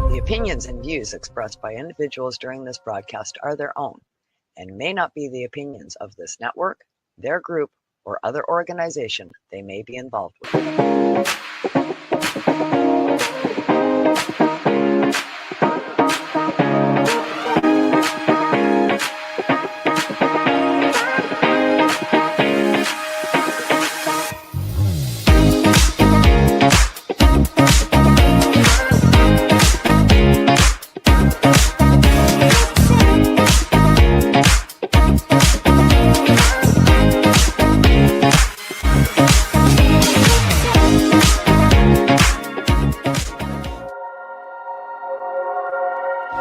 The opinions and views expressed by individuals during this broadcast are their own and may not be the opinions of this network, their group, or other organization they may be involved with.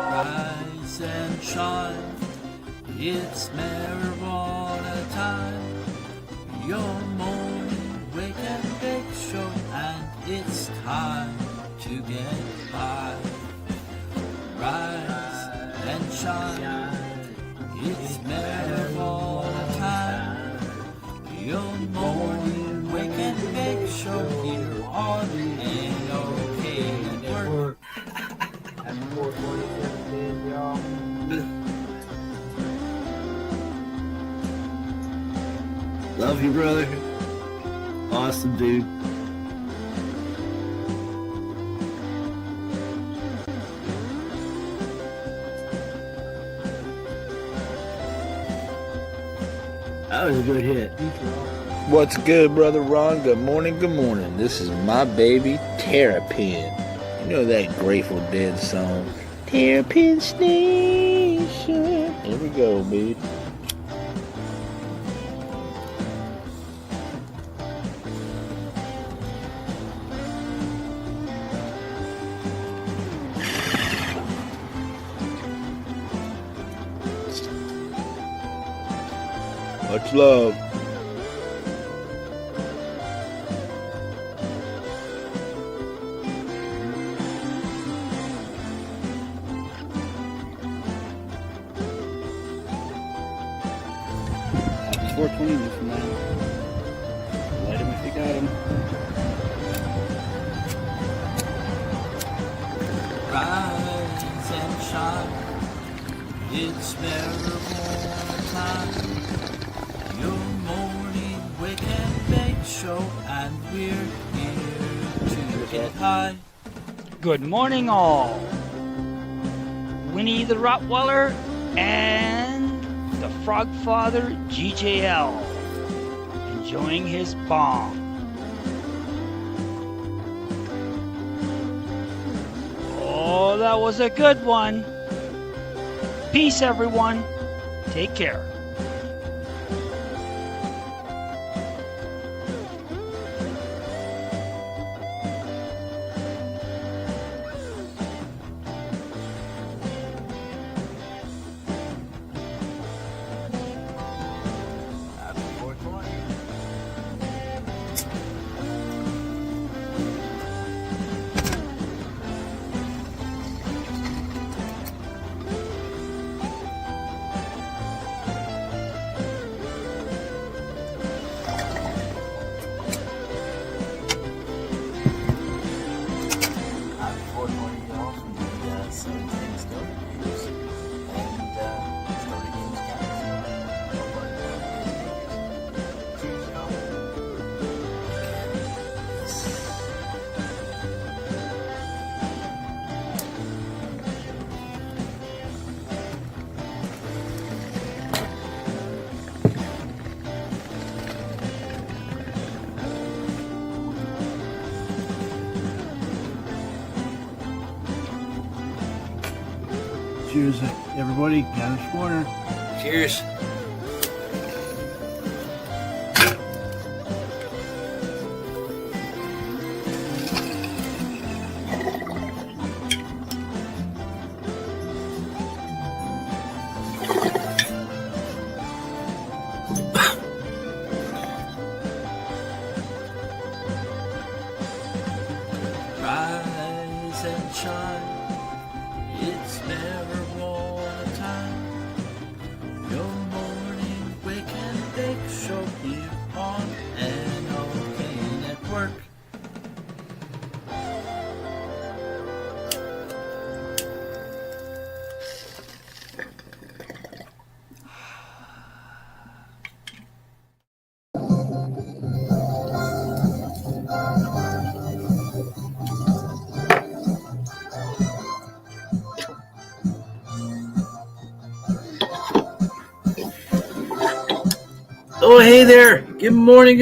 Rise and shine, it's marijuana time. Your morning wake and bake show, and it's time to get high. Rise and shine, it's marijuana time. Your morning wake and bake show here on the NOK Network. Happy 420, y'all. Love you, brother. Awesome, dude. That was a good hit. What's good, Brother Ron? Good morning, good morning. This is my baby, Terrapin. You know that Grateful Dead song? Terrapin Station. Here we go, baby. Much love. Happy 420, Mr. Man. Light him if you got him. Rise and shine, it's marijuana time. Your morning wake and bake show, and we're here to get high. Good morning, all. Winnie the Rottweiler and the Frog Father GJL enjoying his bong. Oh, that was a good one. Peace, everyone. Take care. Happy 420. Happy 420, y'all, from the 17 Story Games and Story Games Cats. Cheers, y'all. Cheers, everybody. Dennis Warner. Cheers. Rise and shine, it's marijuana time. Your morning wake and bake show here on NOK Network. Well, hey there. Good morning,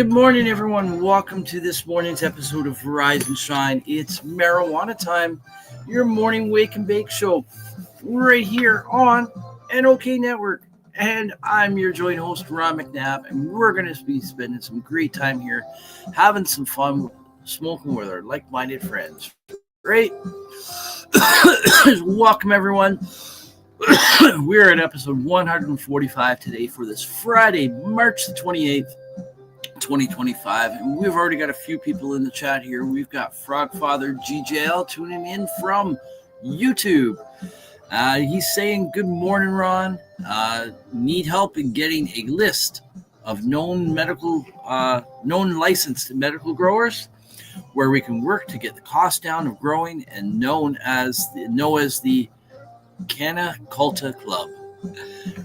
everyone. Welcome to this morning's episode of Rise and Shine. It's marijuana time, your morning wake and bake show, right here on NOK Network. And I'm your joint host, Ron McNabb, and we're going to be spending some great time here, having some fun, smoking with our like-minded friends. Right? Welcome, everyone. We're at episode 145 today for this Friday, March the 28th, 2025. And we've already got a few people in the chat here. We've got Frogfather GJL tuning in from YouTube. He's saying, good morning, Ron. Need help in getting a list of known licensed medical growers where we can work to get the cost down of growing and known as the Canna Culta Club.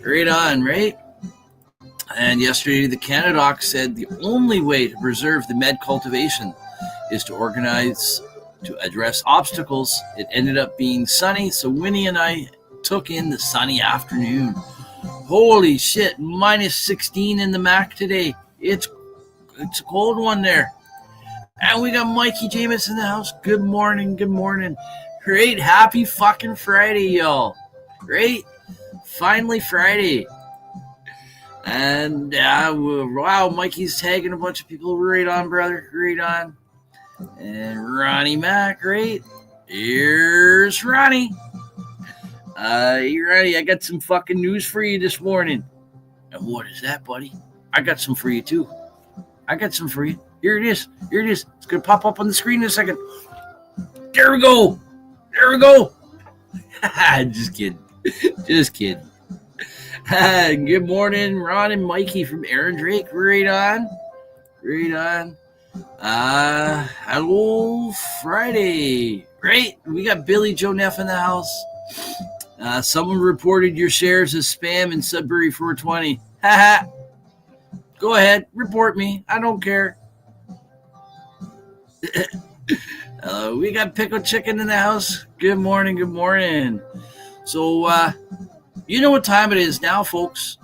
Right on, right? And yesterday, the Canadoc said the only way to preserve the med cultivation is to organize to address obstacles. It ended up being sunny, so Winnie and I took in the sunny afternoon. Holy shit, minus 16 in the Mac today. It's a cold one there. And we got Mikey Jameis in the house. Good morning, good morning. Great, happy fucking Friday, y'all. Great, finally Friday. And wow, Mikey's tagging a bunch of people. Right on, brother, right on. And Ronnie Mac, right? Here's Ronnie. Hey, Ronnie, I got some fucking news for you this morning. And what is that, buddy? I got some for you, too. I got some for you. Here it is. Here it is. It's going to pop up on the screen in a second. There we go. There we go. Just kidding. Just kidding. Good morning, Ron and Mikey from Aaron Drake. Right on. Right on. Hello, Friday. Right? We got Billy Joe Neff in the house. Someone reported your shares as spam in Sudbury 420. Haha. Go ahead. Report me. I don't care. We got Pickle Chicken in the house. Good morning, good morning. So, you know what time it is now, folks.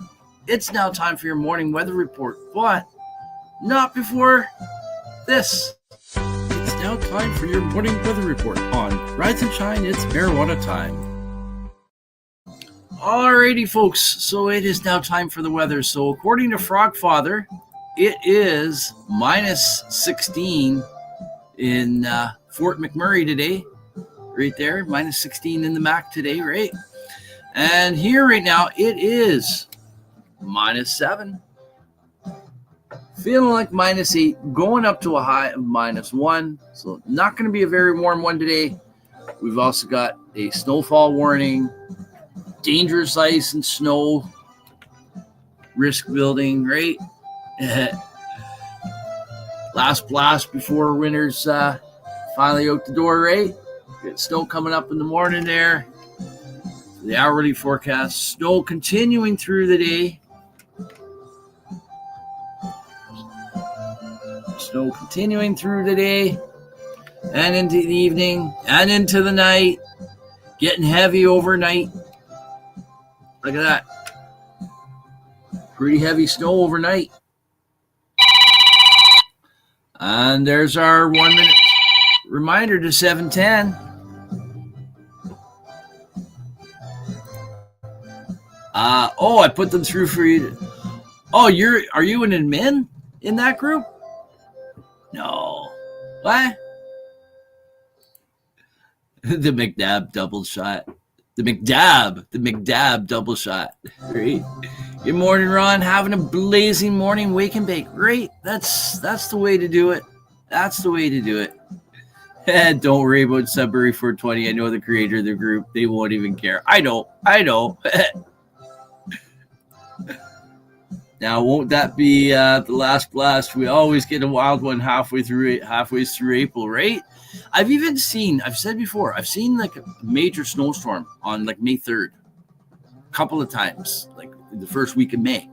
It's now time for your morning weather report, but not before this. It's now time for your morning weather report on Rise and Shine. It's marijuana time. Alrighty, folks. So it is now time for the weather. So according to Frogfather, it is minus 16 in Fort McMurray today, right there, minus 16 in the Mac today, right? And here right now, it is minus 7. Feeling like minus 8, going up to a high of minus 1. So not going to be a very warm one today. We've also got a snowfall warning, dangerous ice and snow, risk building, right? Last blast before winter's finally out the door, right? Got snow coming up in the morning there. The hourly forecast, snow continuing through the day. Snow continuing through the day and into the evening and into the night. Getting heavy overnight. Look at that. Pretty heavy snow overnight. And there's our 1 minute reminder to 7:10. I put them through for you. Oh, are you an admin in that group? No. What? The McNabb double shot. The McNabb double shot. Great. Good morning, Ron. Having a blazing morning wake and bake. Great. That's the way to do it. That's the way to do it. Don't worry about Sudbury 420. I know the creator of the group. They won't even care. I know. Now, won't that be the last blast? We always get a wild one halfway through April, right? I've said before, I've seen like a major snowstorm on like May 3rd. A couple of times, like the first week of May.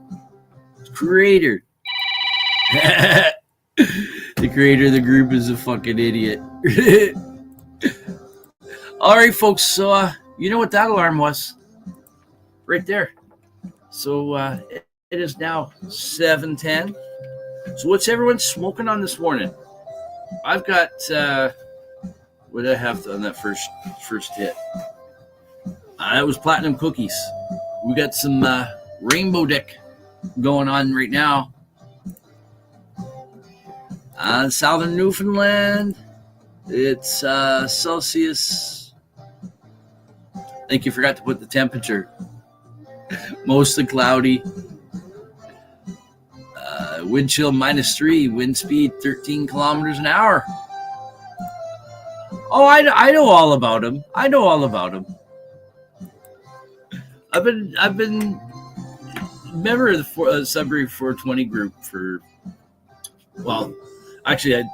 Creator. The creator of the group is a fucking idiot. All right, folks. So, you know what that alarm was? Right there. So, It is now 7:10. So what's everyone smoking on this morning? I've got what did I have on that first hit? That was platinum cookies. We got some rainbow dick going on right now. Southern Newfoundland, it's Celsius. I think you forgot to put the temperature. Mostly cloudy. Wind chill -3, wind speed 13 kilometers an hour. Oh, I know all about him. I know all about him. I've been a member of the Sudbury 420 group for, well, actually,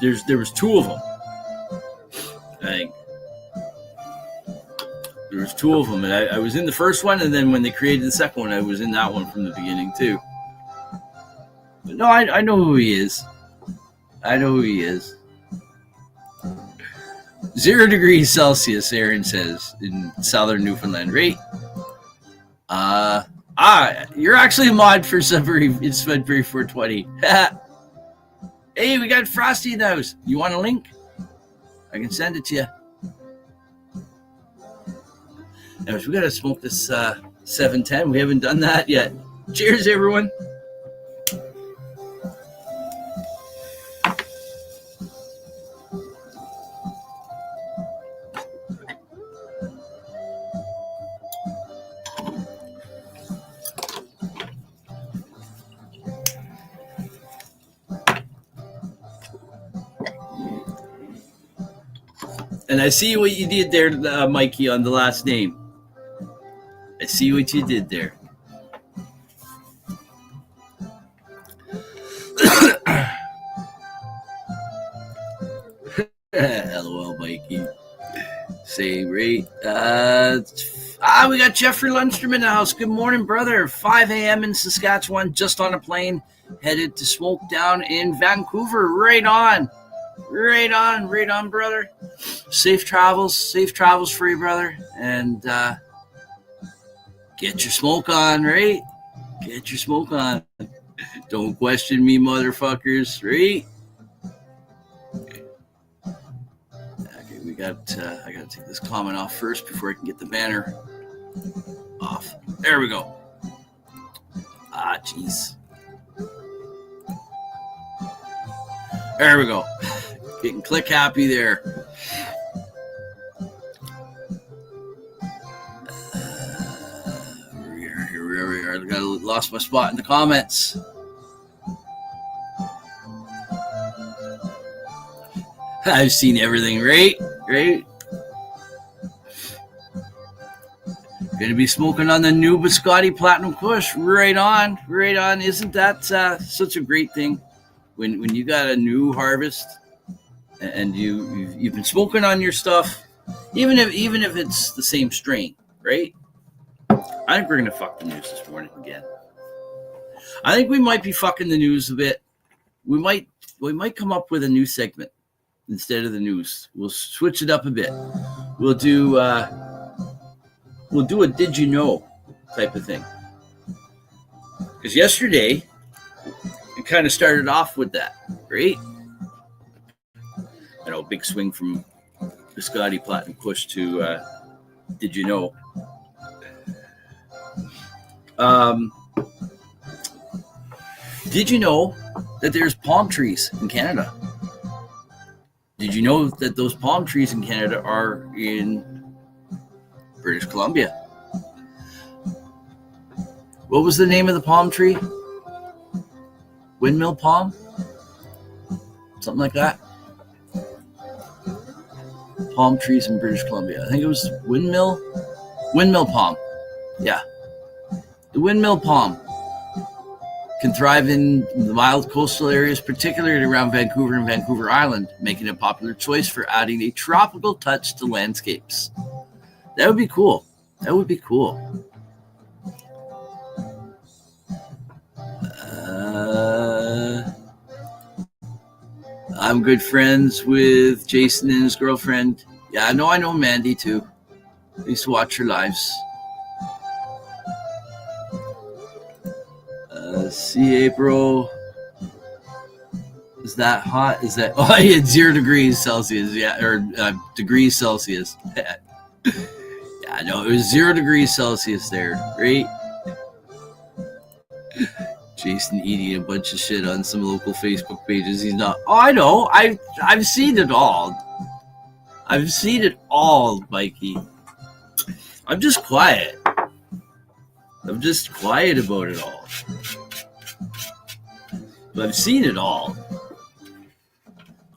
there was two of them. I think there was two of them, and I was in the first one, and then when they created the second one, I was in that one from the beginning too. But no, I know who he is. I know who he is. 0 degrees Celsius, Aaron says, in Southern Newfoundland, right? You're actually a mod for Sudbury. It's Sudbury 420. Hey, we got Frosty in the house. You want a link? I can send it to you. Anyways, we gotta smoke this 710. We haven't done that yet. Cheers, everyone. And I see what you did there, Mikey, on the last name. I see what you did there. LOL, Mikey. Same rate. We got Jeffrey Lundstrom in the house. Good morning, brother. 5 a.m. in Saskatchewan, just on a plane, headed to Smoke Down in Vancouver. Right on. Right on, brother. Safe travels for you, brother. And get your smoke on, right? Get your smoke on. Don't question me, motherfuckers, right? Okay, I gotta take this comment off first before I can get the banner off. There we go. Jeez. There we go. Getting click happy there. Here we are. I lost my spot in the comments. I've seen everything, right? Gonna be smoking on the new Biscotti Platinum Kush. Right on. Isn't that such a great thing? When you got a new harvest and you've been smoking on your stuff, even if it's the same strain, right? I think we're gonna fuck the news this morning again. I think we might be fucking the news a bit. We might come up with a new segment instead of the news. We'll switch it up a bit. We'll do a did you know type of thing. Because yesterday it kind of started off with that, right? You know, big swing from Biscotti Platinum Kush to did you know? Did you know that there's palm trees in Canada? Did you know that those palm trees in Canada are in British Columbia? What was the name of the palm tree? Windmill palm? Something like that. Palm trees in British Columbia. I think it was windmill palm. Yeah. The windmill palm can thrive in the mild coastal areas, particularly around Vancouver and Vancouver Island, making it a popular choice for adding a tropical touch to landscapes. That would be cool. I'm good friends with Jason and his girlfriend. Yeah, I know Mandy too. I used to watch her lives. See, April. Is that hot? Is that? Oh, yeah, 0 degrees Celsius. Yeah, or degrees Celsius. Yeah, no, it was 0 degrees Celsius there, right? Jason eating a bunch of shit on some local Facebook pages. He's not. Oh, I know. I've seen it all. I've seen it all, Mikey. I'm just quiet. I'm just quiet about it all. But I've seen it all.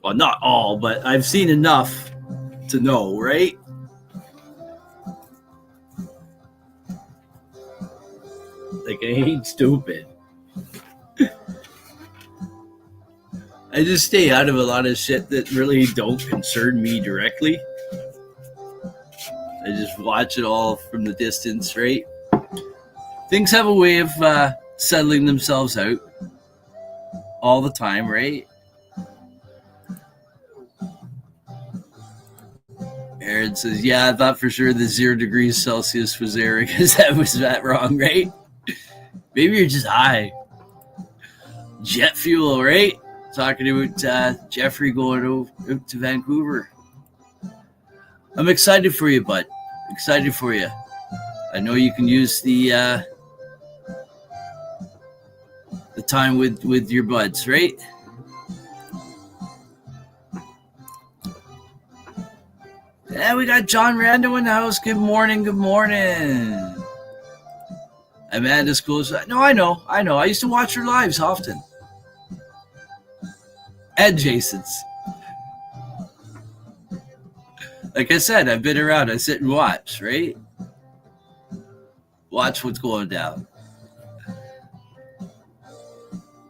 Well, not all, but I've seen enough to know, right? Like, I ain't stupid. I just stay out of a lot of shit that really don't concern me directly. I just watch it all from the distance, right? Things have a way of settling themselves out all the time, right? Aaron says, yeah, I thought for sure the 0 degrees Celsius was there because that was that wrong, right? Maybe you're just high. Jet fuel, right? Talking about Jeffrey going out to Vancouver. I'm excited for you, bud. Excited for you. I know you can use the time with your buds, right? Yeah, we got John Rando in the house. Good morning, good morning. Amanda's close. No, I know. I used to watch her lives often. And Jason's. Like I said, I've been around. I sit and watch, right? Watch what's going down.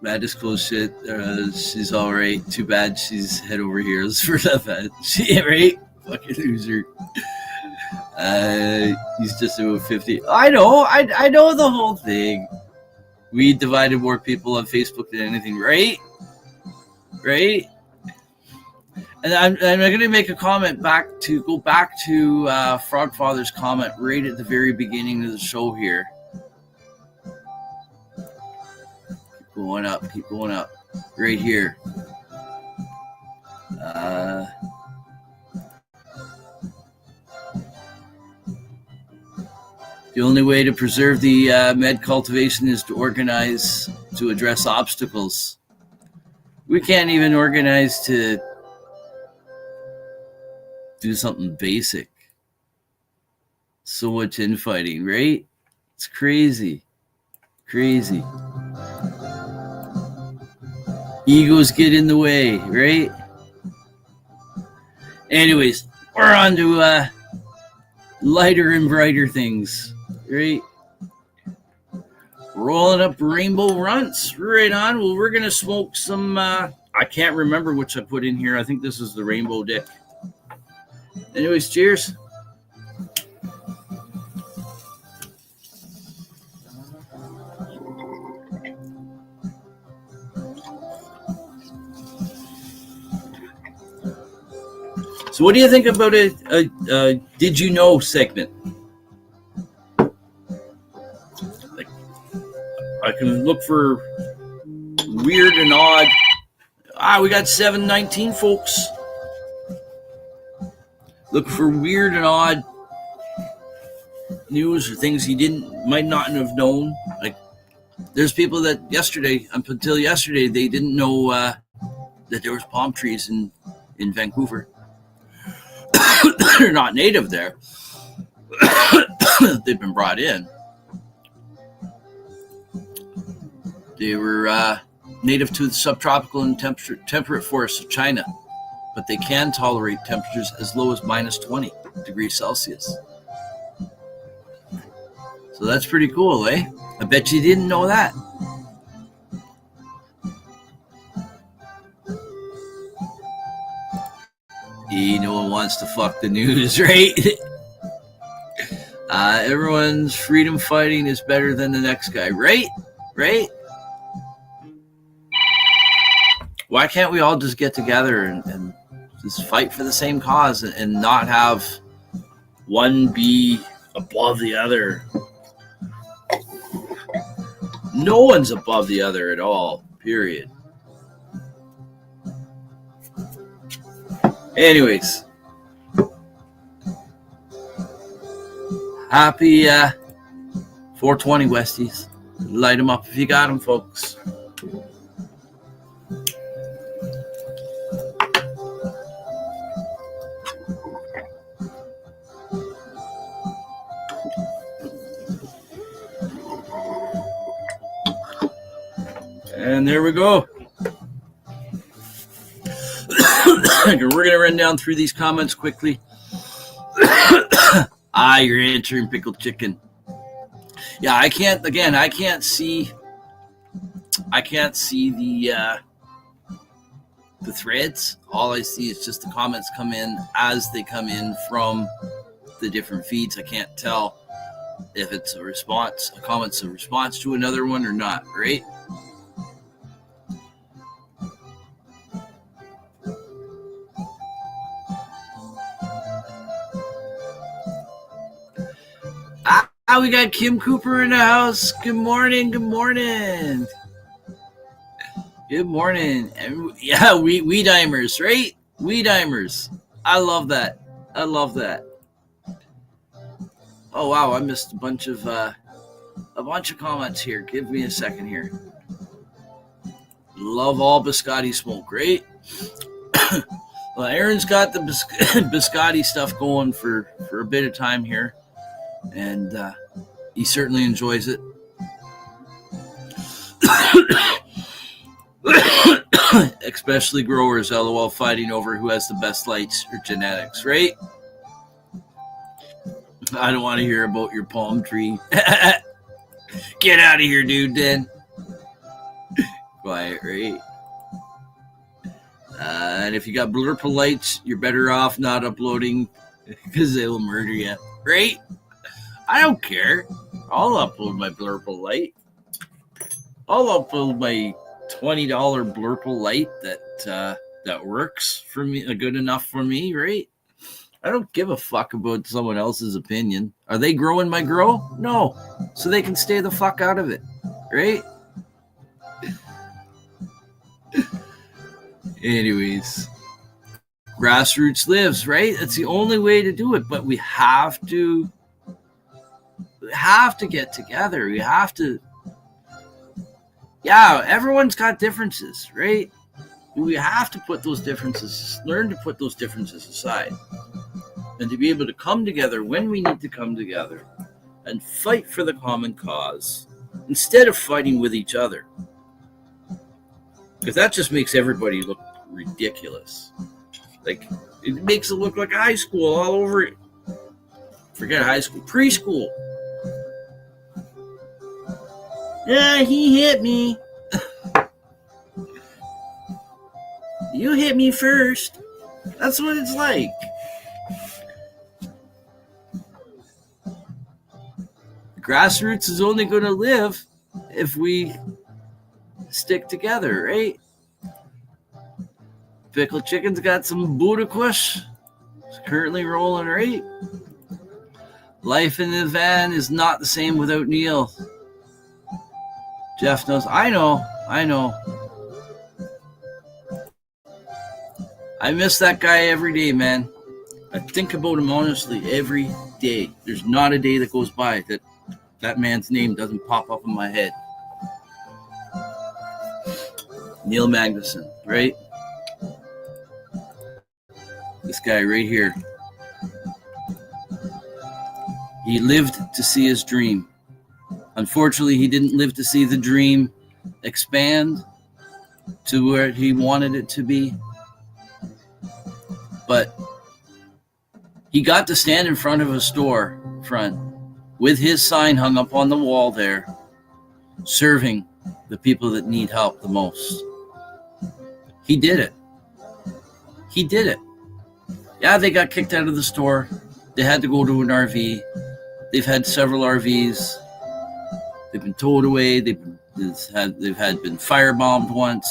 Amanda's close shit. She's all right. Too bad she's head over heels for that. She right? Fucking loser. He's just about 50. I know the whole thing. We divided more people on Facebook than anything, right? Right? And I'm going to make a comment go back to Frogfather's comment right at the very beginning of the show here. Keep going up. Right here. The only way to preserve the med cultivation is to organize to address obstacles. We can't even organize to do something basic. So much infighting, right? It's crazy. Crazy. Egos get in the way, right? Anyways, we're on to lighter and brighter things, right? Rolling up rainbow runts, right on. Well, we're gonna smoke some. I can't remember which I put in here. I think this is the rainbow dick. Anyways, cheers. So what do you think about a Did You Know segment? Like, I can look for weird and odd. We got 719 folks. Look for weird and odd news or things you might not have known. Like, there's people that up until yesterday, they didn't know that there was palm trees in Vancouver. They're not native there. They've been brought in. They were native to the subtropical and temperate forests of China, but they can tolerate temperatures as low as minus 20 degrees Celsius. So that's pretty cool, eh? I bet you didn't know that. No one wants to fuck the news, right? Everyone's freedom fighting is better than the next guy, right? Right? Why can't we all just get together and just fight for the same cause and not have one be above the other? No one's above the other at all, period. Anyways, happy 420 Westies. Light them up if you got them, folks. And there we go. We're going to run down through these comments quickly. You're answering pickled chicken. Yeah, I can't see the threads. All I see is just the comments come in as they come in from the different feeds. I can't tell if it's a comment's a response to another one or not, right? We got Kim Cooper in the house. Good morning. Good morning. Good morning. And yeah, weedimers, right? Weedimers. I love that. I love that. Oh wow, I missed a bunch of comments here. Give me a second here. Love all biscotti smoke, right? Well, Aaron's got the biscotti stuff going for a bit of time here. And he certainly enjoys it. Especially growers, LOL, fighting over who has the best lights or genetics, right? I don't want to hear about your palm tree. Get out of here, dude, then. Quiet, right? And if you got blurple lights, you're better off not uploading because they will murder you, right? I don't care. I'll upload my blurple light. I'll upload my $20 blurple light that works for me, good enough for me, right? I don't give a fuck about someone else's opinion. Are they growing my grow? No. So they can stay the fuck out of it, right? Anyways, grassroots lives, right? That's the only way to do it, but we have to get together. We have to, everyone's got differences, right? We have to put those differences, learn to put those differences aside and to be able to come together when we need to come together and fight for the common cause instead of fighting with each other. Because that just makes everybody look ridiculous. Like, it makes it look like high school all over it. Forget high school, preschool. Yeah, he hit me. You hit me first. That's what it's like. Grassroots is only going to live if we stick together, right? Pickled Chicken's got some Buddha Kush. It's currently rolling, right? Life in the van is not the same without Neil. Jeff knows. I know. I miss that guy every day, man. I think about him honestly every day. There's not a day that goes by that man's name doesn't pop up in my head. Neil Magnuson, right? This guy right here. He lived to see his dream. Unfortunately, he didn't live to see the dream expand to where he wanted it to be. But he got to stand in front of a store front with his sign hung up on the wall there, serving the people that need help the most. He did it. He did it. Yeah, they got kicked out of the store. They had to go to an RV. They've had several RVs. They've been towed away. They've been firebombed once.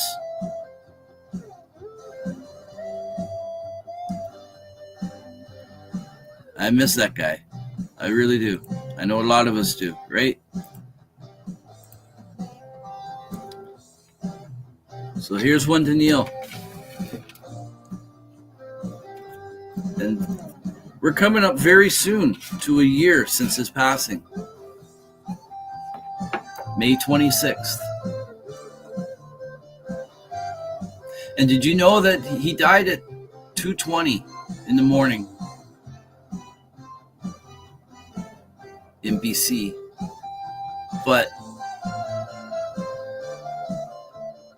I miss that guy. I really do. I know a lot of us do, right? So here's one to Neil. And we're coming up very soon to a year since his passing. May 26th. And did you know that he died at 2:20 in the morning in BC? But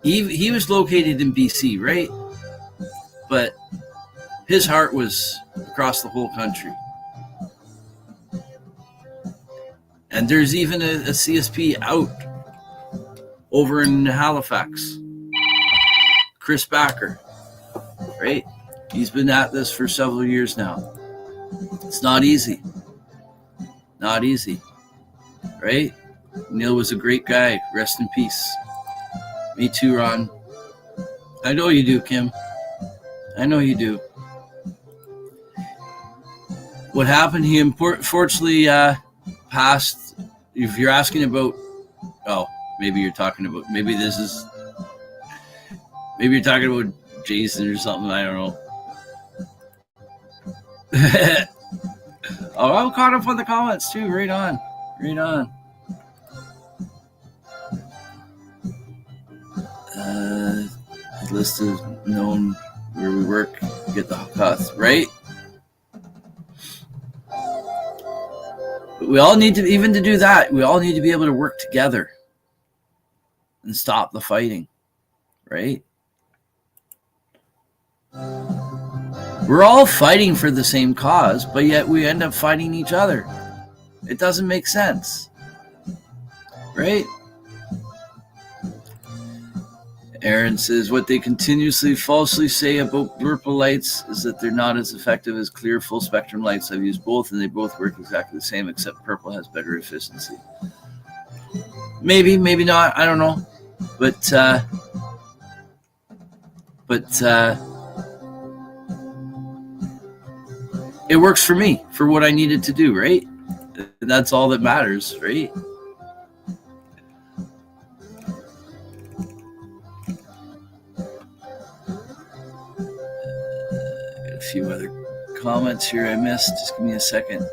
he was located in BC, right? But his heart was across the whole country. And there's even a CSP out over in Halifax. Chris Backer, right? He's been at this for several years now. It's not easy. Not easy, right? Neil was a great guy. Rest in peace. Me too, Ron. I know you do, Kim. I know you do. What happened? He unfortunately passed. If you're asking about, maybe you're talking about, maybe you're talking about Jason or something. I don't know. Oh, I'm caught up on the comments too. Right on. Right on. List of known where we work, get the costs, right? But we all need to, even to do that, we all need to be able to work together and stop the fighting, right? We're all fighting for the same cause, but yet we end up fighting each other. It doesn't make sense, right? Aaron says, what they continuously falsely say about purple lights is that they're not as effective as clear full spectrum lights. I've used both and they both work exactly the same, except purple has better efficiency. Maybe not. I don't know. But it works for me for what I needed to do, right? And that's all that matters, right? A few other comments here I missed. Just give me a second.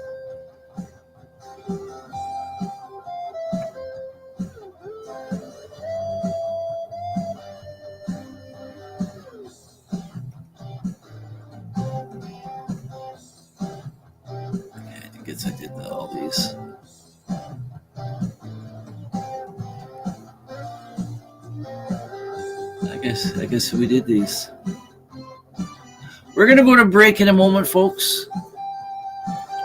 I guess I did all these. I guess we did these. We're going to go to break in a moment, folks.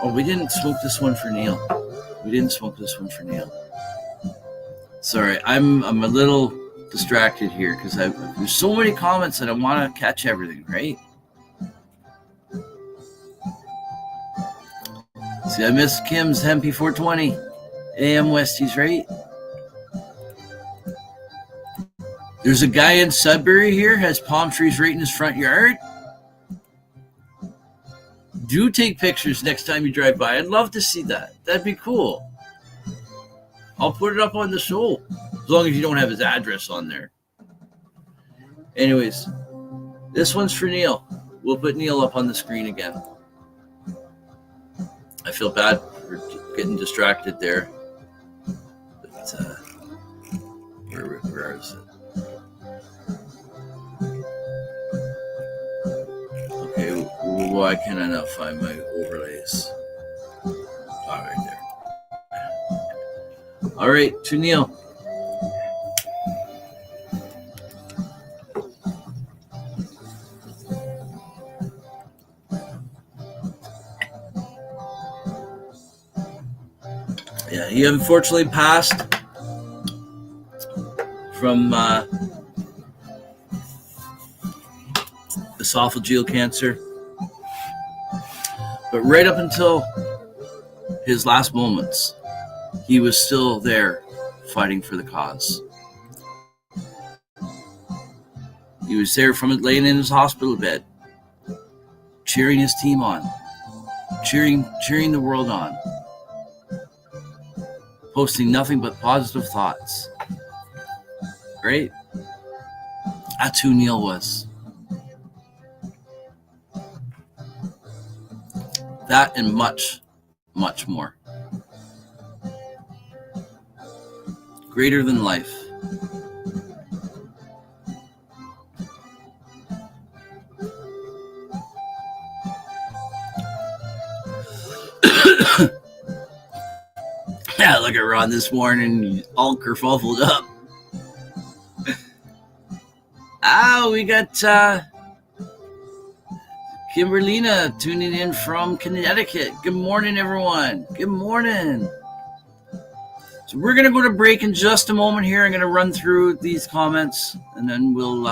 Oh, we didn't smoke this one for Neil. Sorry, I'm a little distracted here because there's so many comments that I want to catch everything, right? See, I missed Kim's MP 420 AM Westies, right? There's a guy in Sudbury here, has palm trees right in his front yard. Do take pictures next time you drive by. I'd love to see that. That'd be cool. I'll put it up on the show, as long as you don't have his address on there. Anyways, this one's for Neil. We'll put Neil up on the screen again. I feel bad for getting distracted there. But, where is it? Okay, why can I not find my overlays? Right there. All right, to Neil. Yeah, he unfortunately passed from esophageal cancer. But right up until his last moments, he was still there fighting for the cause. He was there from laying in his hospital bed, cheering his team on, cheering the world on, posting nothing but positive thoughts. Right? That's who Neil was. That and much, much more. Greater than life. Yeah, look at Ron this morning, all kerfuffled up. We got Kimberlina tuning in from Connecticut. Good morning, everyone. Good morning. So we're going to go to break in just a moment here. I'm going to run through these comments, and then we'll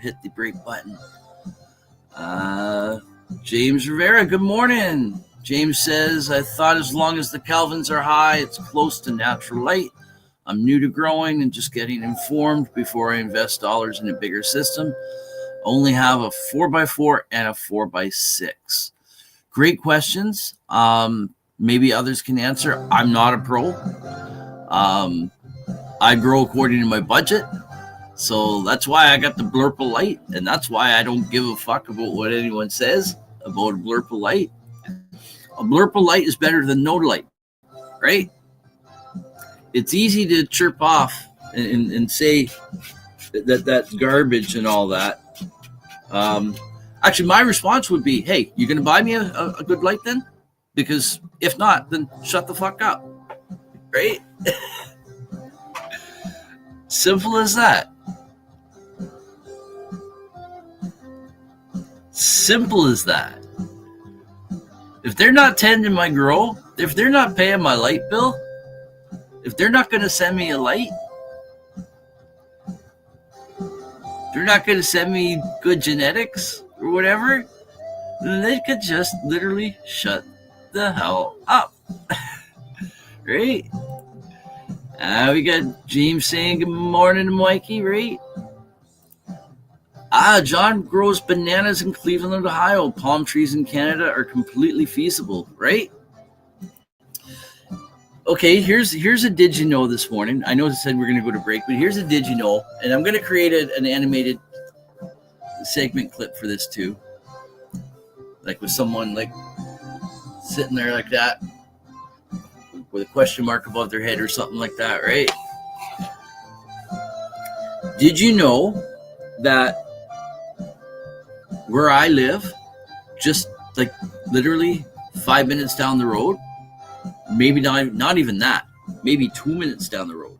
hit the break button. James Rivera, good morning. James says, I thought as long as the Kelvins are high, it's close to natural light. I'm new to growing and just getting informed before I invest dollars in a bigger system. Only have a 4x4 and a 4x6. Great questions. Maybe others can answer. I'm not a pro. I grow according to my budget. So that's why I got the Blurple light. And that's why I don't give a fuck about what anyone says about a Blurple light. A Blurple light is better than no light, right? It's easy to chirp off and say that that's garbage and all that. Actually, my response would be, hey, you going to buy me a good light then? Because if not, then shut the fuck up, right? Simple as that. Simple as that. If they're not tending my grow, if they're not paying my light bill, if they're not going to send me a light, they're not going to send me good genetics or whatever, then they could just literally shut the hell up. Right? We got James saying good morning, Mikey, right? John grows bananas in Cleveland, Ohio. Palm trees in Canada are completely feasible, right? Okay, here's a did you know this morning. I know I said we're going to go to break, but here's a did you know, and I'm going to create an animated segment clip for this too, like with someone like sitting there like that with a question mark above their head or something like that, right? Did you know that where I live, just like literally 5 minutes down the road, maybe not even that, maybe 2 minutes down the road,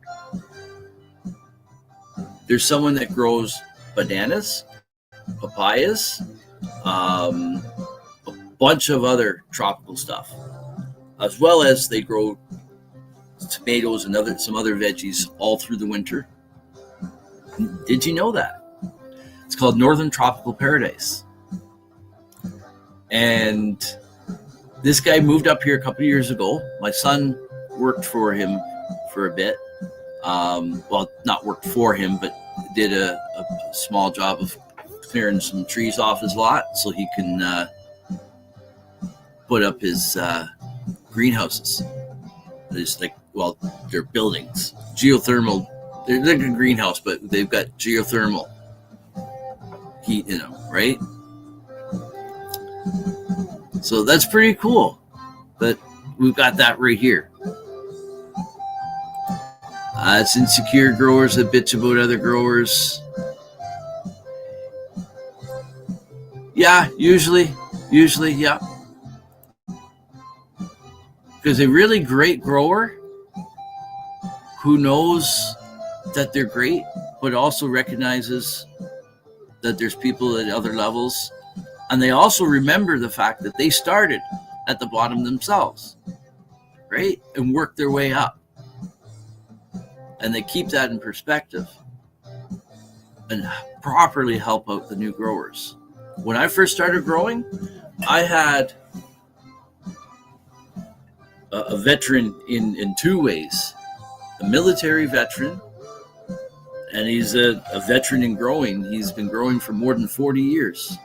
there's someone that grows bananas, papayas, a bunch of other tropical stuff, as well as they grow tomatoes and some other veggies all through the winter. Did you know that? It's called Northern Tropical Paradise. And this guy moved up here a couple of years ago. My son worked for him for a bit. Well, not worked for him, but did a small job of clearing some trees off his lot so he can put up his greenhouses. It's like, well, they're buildings. Geothermal. They're like a greenhouse, but they've got geothermal heat in them, right? So that's pretty cool. But we've got that right here. It's insecure growers that bitch about other growers. Yeah, usually, yeah. Because a really great grower who knows that they're great, but also recognizes that there's people at other levels, and they also remember the fact that they started at the bottom themselves, right? And work their way up. And they keep that in perspective and properly help out the new growers. When I first started growing, I had a veteran in two ways. A military veteran, and he's a veteran in growing. He's been growing for more than 40 years.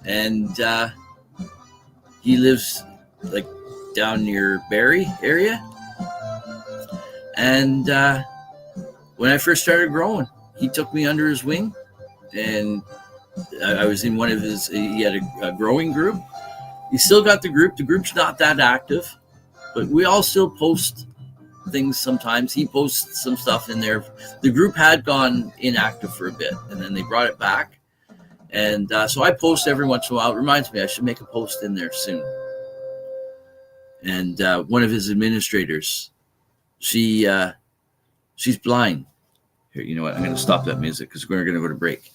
And he lives like down near Barrie area. And when I first started growing, he took me under his wing, and I was in one of his, he had a growing group. He still got the group. The group's not that active, but we all still post things sometimes. He posts some stuff in there. The group had gone inactive for a bit, and then they brought it back. And so I post every once in a while. It reminds me I should make a post in there soon. And one of his administrators, she's blind. Here, you know what? I'm going to stop that music because we're going to go to break.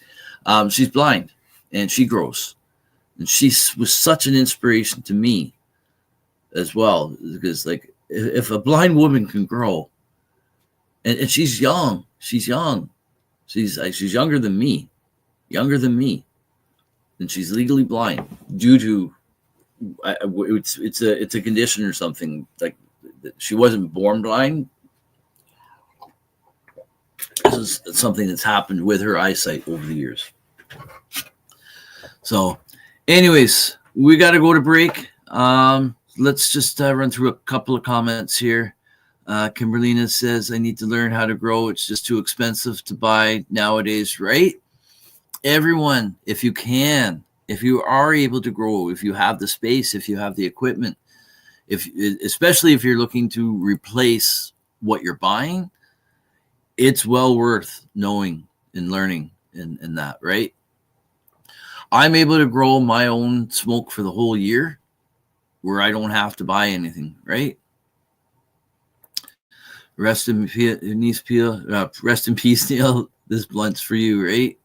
She's blind, and she grows. And she was such an inspiration to me as well, because like if a blind woman can grow, and she's young, she's younger than me, and she's legally blind due to it's a condition or something. Like she wasn't born blind. This is something that's happened with her eyesight over the years. So anyways, we got to go to break. Let's just run through a couple of comments here. Kimberlina says, I need to learn how to grow. It's just too expensive to buy nowadays, right? Everyone, if you can, if you are able to grow, if you have the space, if you have the equipment, especially if you're looking to replace what you're buying, it's well worth knowing and learning in that, right? I'm able to grow my own smoke for the whole year where I don't have to buy anything, right? Rest in peace, Neil. This blunt's for you, right?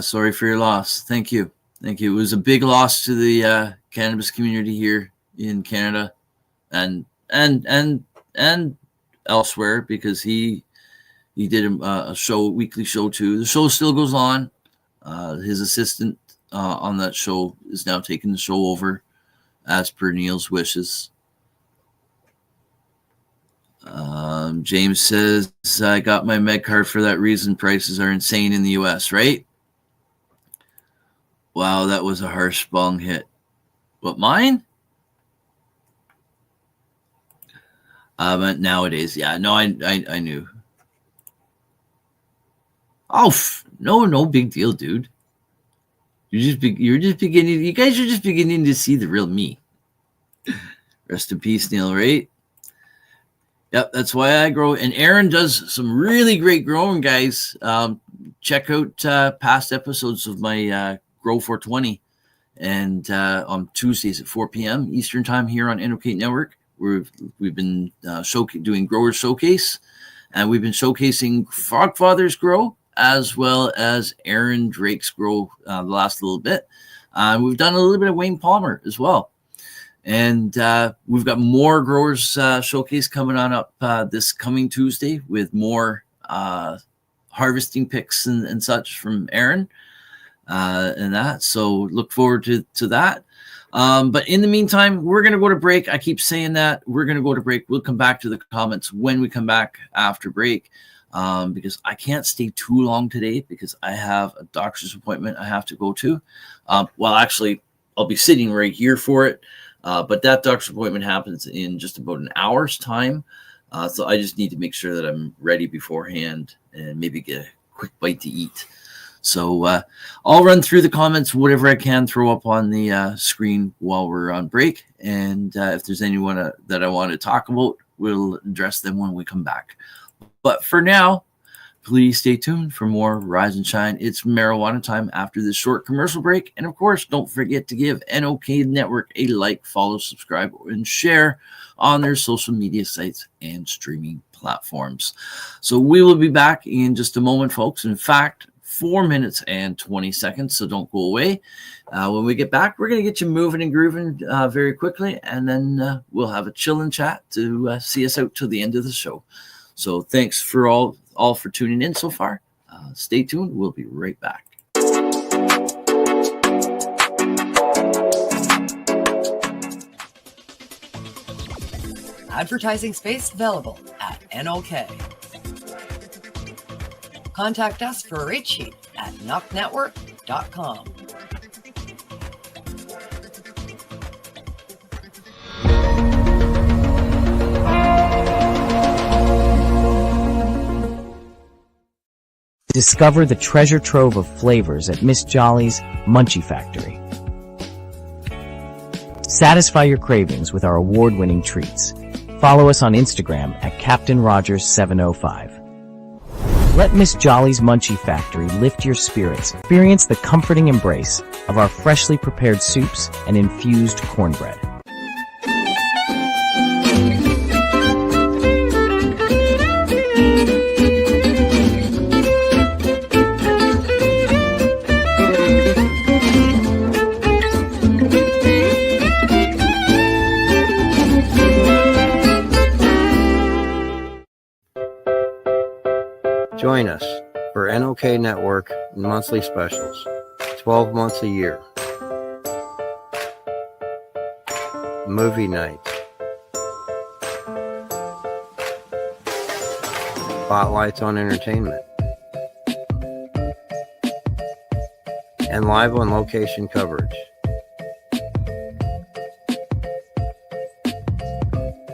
Sorry for your loss. Thank you. It was a big loss to the cannabis community here in Canada and elsewhere, because he did a weekly show too. The show still goes on. His assistant on that show is now taking the show over as per Neil's wishes. James says, I got my med card for that reason. Prices are insane in the US, right? Wow, that was a harsh bong hit. What, mine? But nowadays, yeah, no, I knew. Oh, no big deal, dude. You're just beginning. You guys are just beginning to see the real me. Rest in peace, Neil. Right? Yep, that's why I grow. And Aaron does some really great growing, guys. Check out past episodes of my Grow 420, and on Tuesdays at 4 p.m. Eastern time here on NOK Network. We've been doing Growers Showcase, and we've been showcasing Frogfather's Grow as well as Aaron Drake's Grow the last little bit. We've done a little bit of Wayne Palmer as well. And we've got more Growers Showcase coming on up this coming Tuesday with more harvesting picks and such from Aaron and that. So look forward to that. But in the meantime, we're going to go to break. I keep saying that. We're going to go to break. We'll come back to the comments when we come back after break. Because I can't stay too long today because I have a doctor's appointment I have to go to. Well, actually, I'll be sitting right here for it. But that doctor's appointment happens in just about an hour's time. So I just need to make sure that I'm ready beforehand and maybe get a quick bite to eat. So I'll run through the comments, whatever I can throw up on the screen while we're on break. And if there's anyone that I want to talk about, we'll address them when we come back. But for now, please stay tuned for more Rise and Shine. It's marijuana time after this short commercial break. And of course, don't forget to give NOK Network a like, follow, subscribe, and share on their social media sites and streaming platforms. So we will be back in just a moment, folks. In fact, 4 minutes and 20 seconds. So don't go away. When we get back, we're going to get you moving and grooving very quickly. And then we'll have a chill and chat to see us out till the end of the show. So thanks for all for tuning in so far. Stay tuned. We'll be right back. Advertising space available at NOK. Contact us for a rate sheet at NOKNetwork.com. Discover the treasure trove of flavors at Miss Jolly's Munchie Factory. Satisfy your cravings with our award-winning treats. Follow us on Instagram at Captain Rogers 705. Let Miss Jolly's Munchie Factory lift your spirits. Experience the comforting embrace of our freshly prepared soups and infused cornbread. Join us for NOK Network monthly specials, 12 months a year. Movie nights, spotlights on entertainment, and live on location coverage.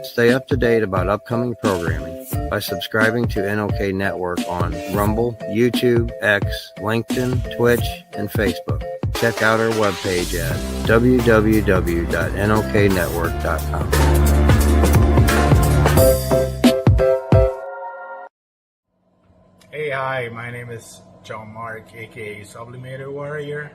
Stay up to date about upcoming programming by subscribing to NOK Network on Rumble, YouTube, X, LinkedIn, Twitch, and Facebook. Check out our webpage at www.noknetwork.com. Hey, hi, my name is John Mark, aka Sublimator Warrior,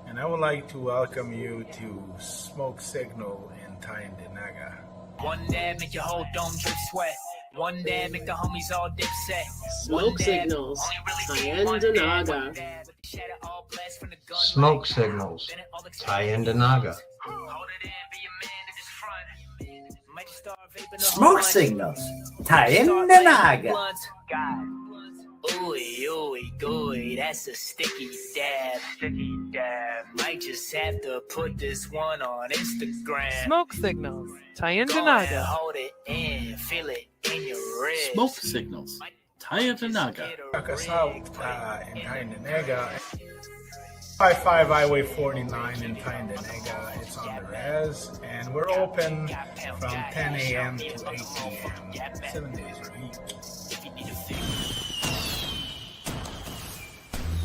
and I would like to welcome you to Smoke Signal in Tyndinaga. One dab make your whole dome drip sweat. One dab make the homies all dip set. Smoke Signals, Tyndinaga. Smoke Signals, Tyndinaga. Smoke Signals, Tyndinaga. Ooey, ooey, gooey, that's a sticky dab. Might just have to put this one on Instagram. Smoke Signals, Tyndinaga. Hold it in, feel it in your wrist. Smoke Signals, Tyndinaga. Check us out in Tyndinaga. 55 Highway 49 in Tyndinaga. It's on the res, and we're open from 10 a.m. to 8 p.m. 7 days a week.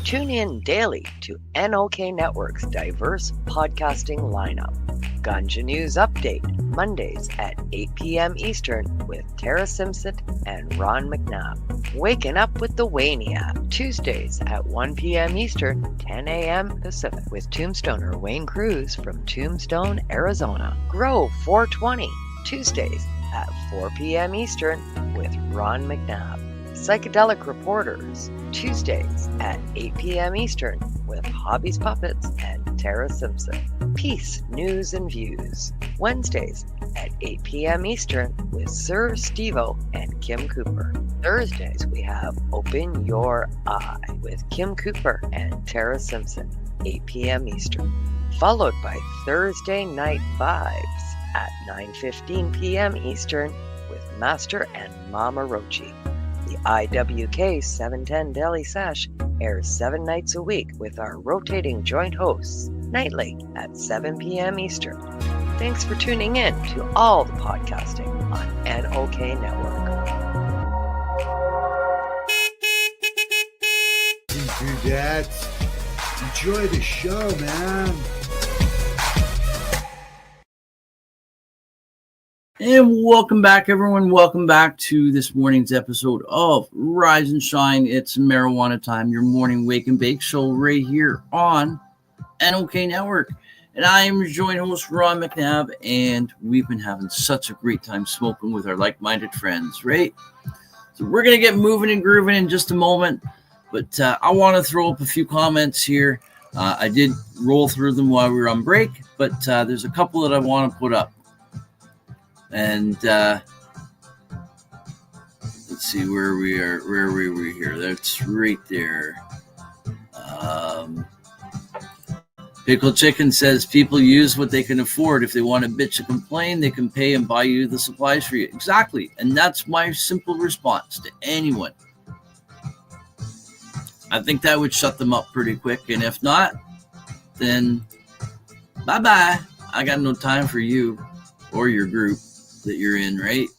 Tune in daily to NOK Network's diverse podcasting lineup. Ganja News Update, Mondays at 8 p.m. Eastern with Tara Simpson and Ron McNabb. Waking Up with the Wayniac, Tuesdays at 1 p.m. Eastern, 10 a.m. Pacific with Tombstoner Wayne Cruz from Tombstone, Arizona. Grow 420, Tuesdays at 4 p.m. Eastern with Ron McNabb. Psychedelic Reporters, Tuesdays at 8 p.m. Eastern with Hobbies Puppets and Tara Simpson. Peace, News and Views, Wednesdays at 8 p.m. Eastern with Sir Stevo and Kim Cooper. Thursdays we have Open Your Eye with Kim Cooper and Tara Simpson, 8 p.m. Eastern. Followed by Thursday Night Vibes at 9:15 p.m. Eastern with Master and Mama Rochi. The IWK 710 Daily Sesh airs 7 nights a week with our rotating joint hosts nightly at 7 p.m. Eastern. Thanks for tuning in to all the podcasting on NOK Network. Dudettes, enjoy the show, man. And welcome back, everyone. Welcome back to this morning's episode of Rise and Shine. It's marijuana time, your morning wake and bake show right here on NOK Network. And I am your joint host, Ron McNabb, and we've been having such a great time smoking with our like-minded friends, right? So we're going to get moving and grooving in just a moment, but I want to throw up a few comments here. I did roll through them while we were on break, but there's a couple that I want to put up. And let's see where we are. Where were we here? That's right there. Pickle Chicken says people use what they can afford. If they want to bitch and complain, they can pay and buy you the supplies for you. Exactly. And that's my simple response to anyone. I think that would shut them up pretty quick. And if not, then bye-bye. I got no time for you or your group that you're in, right?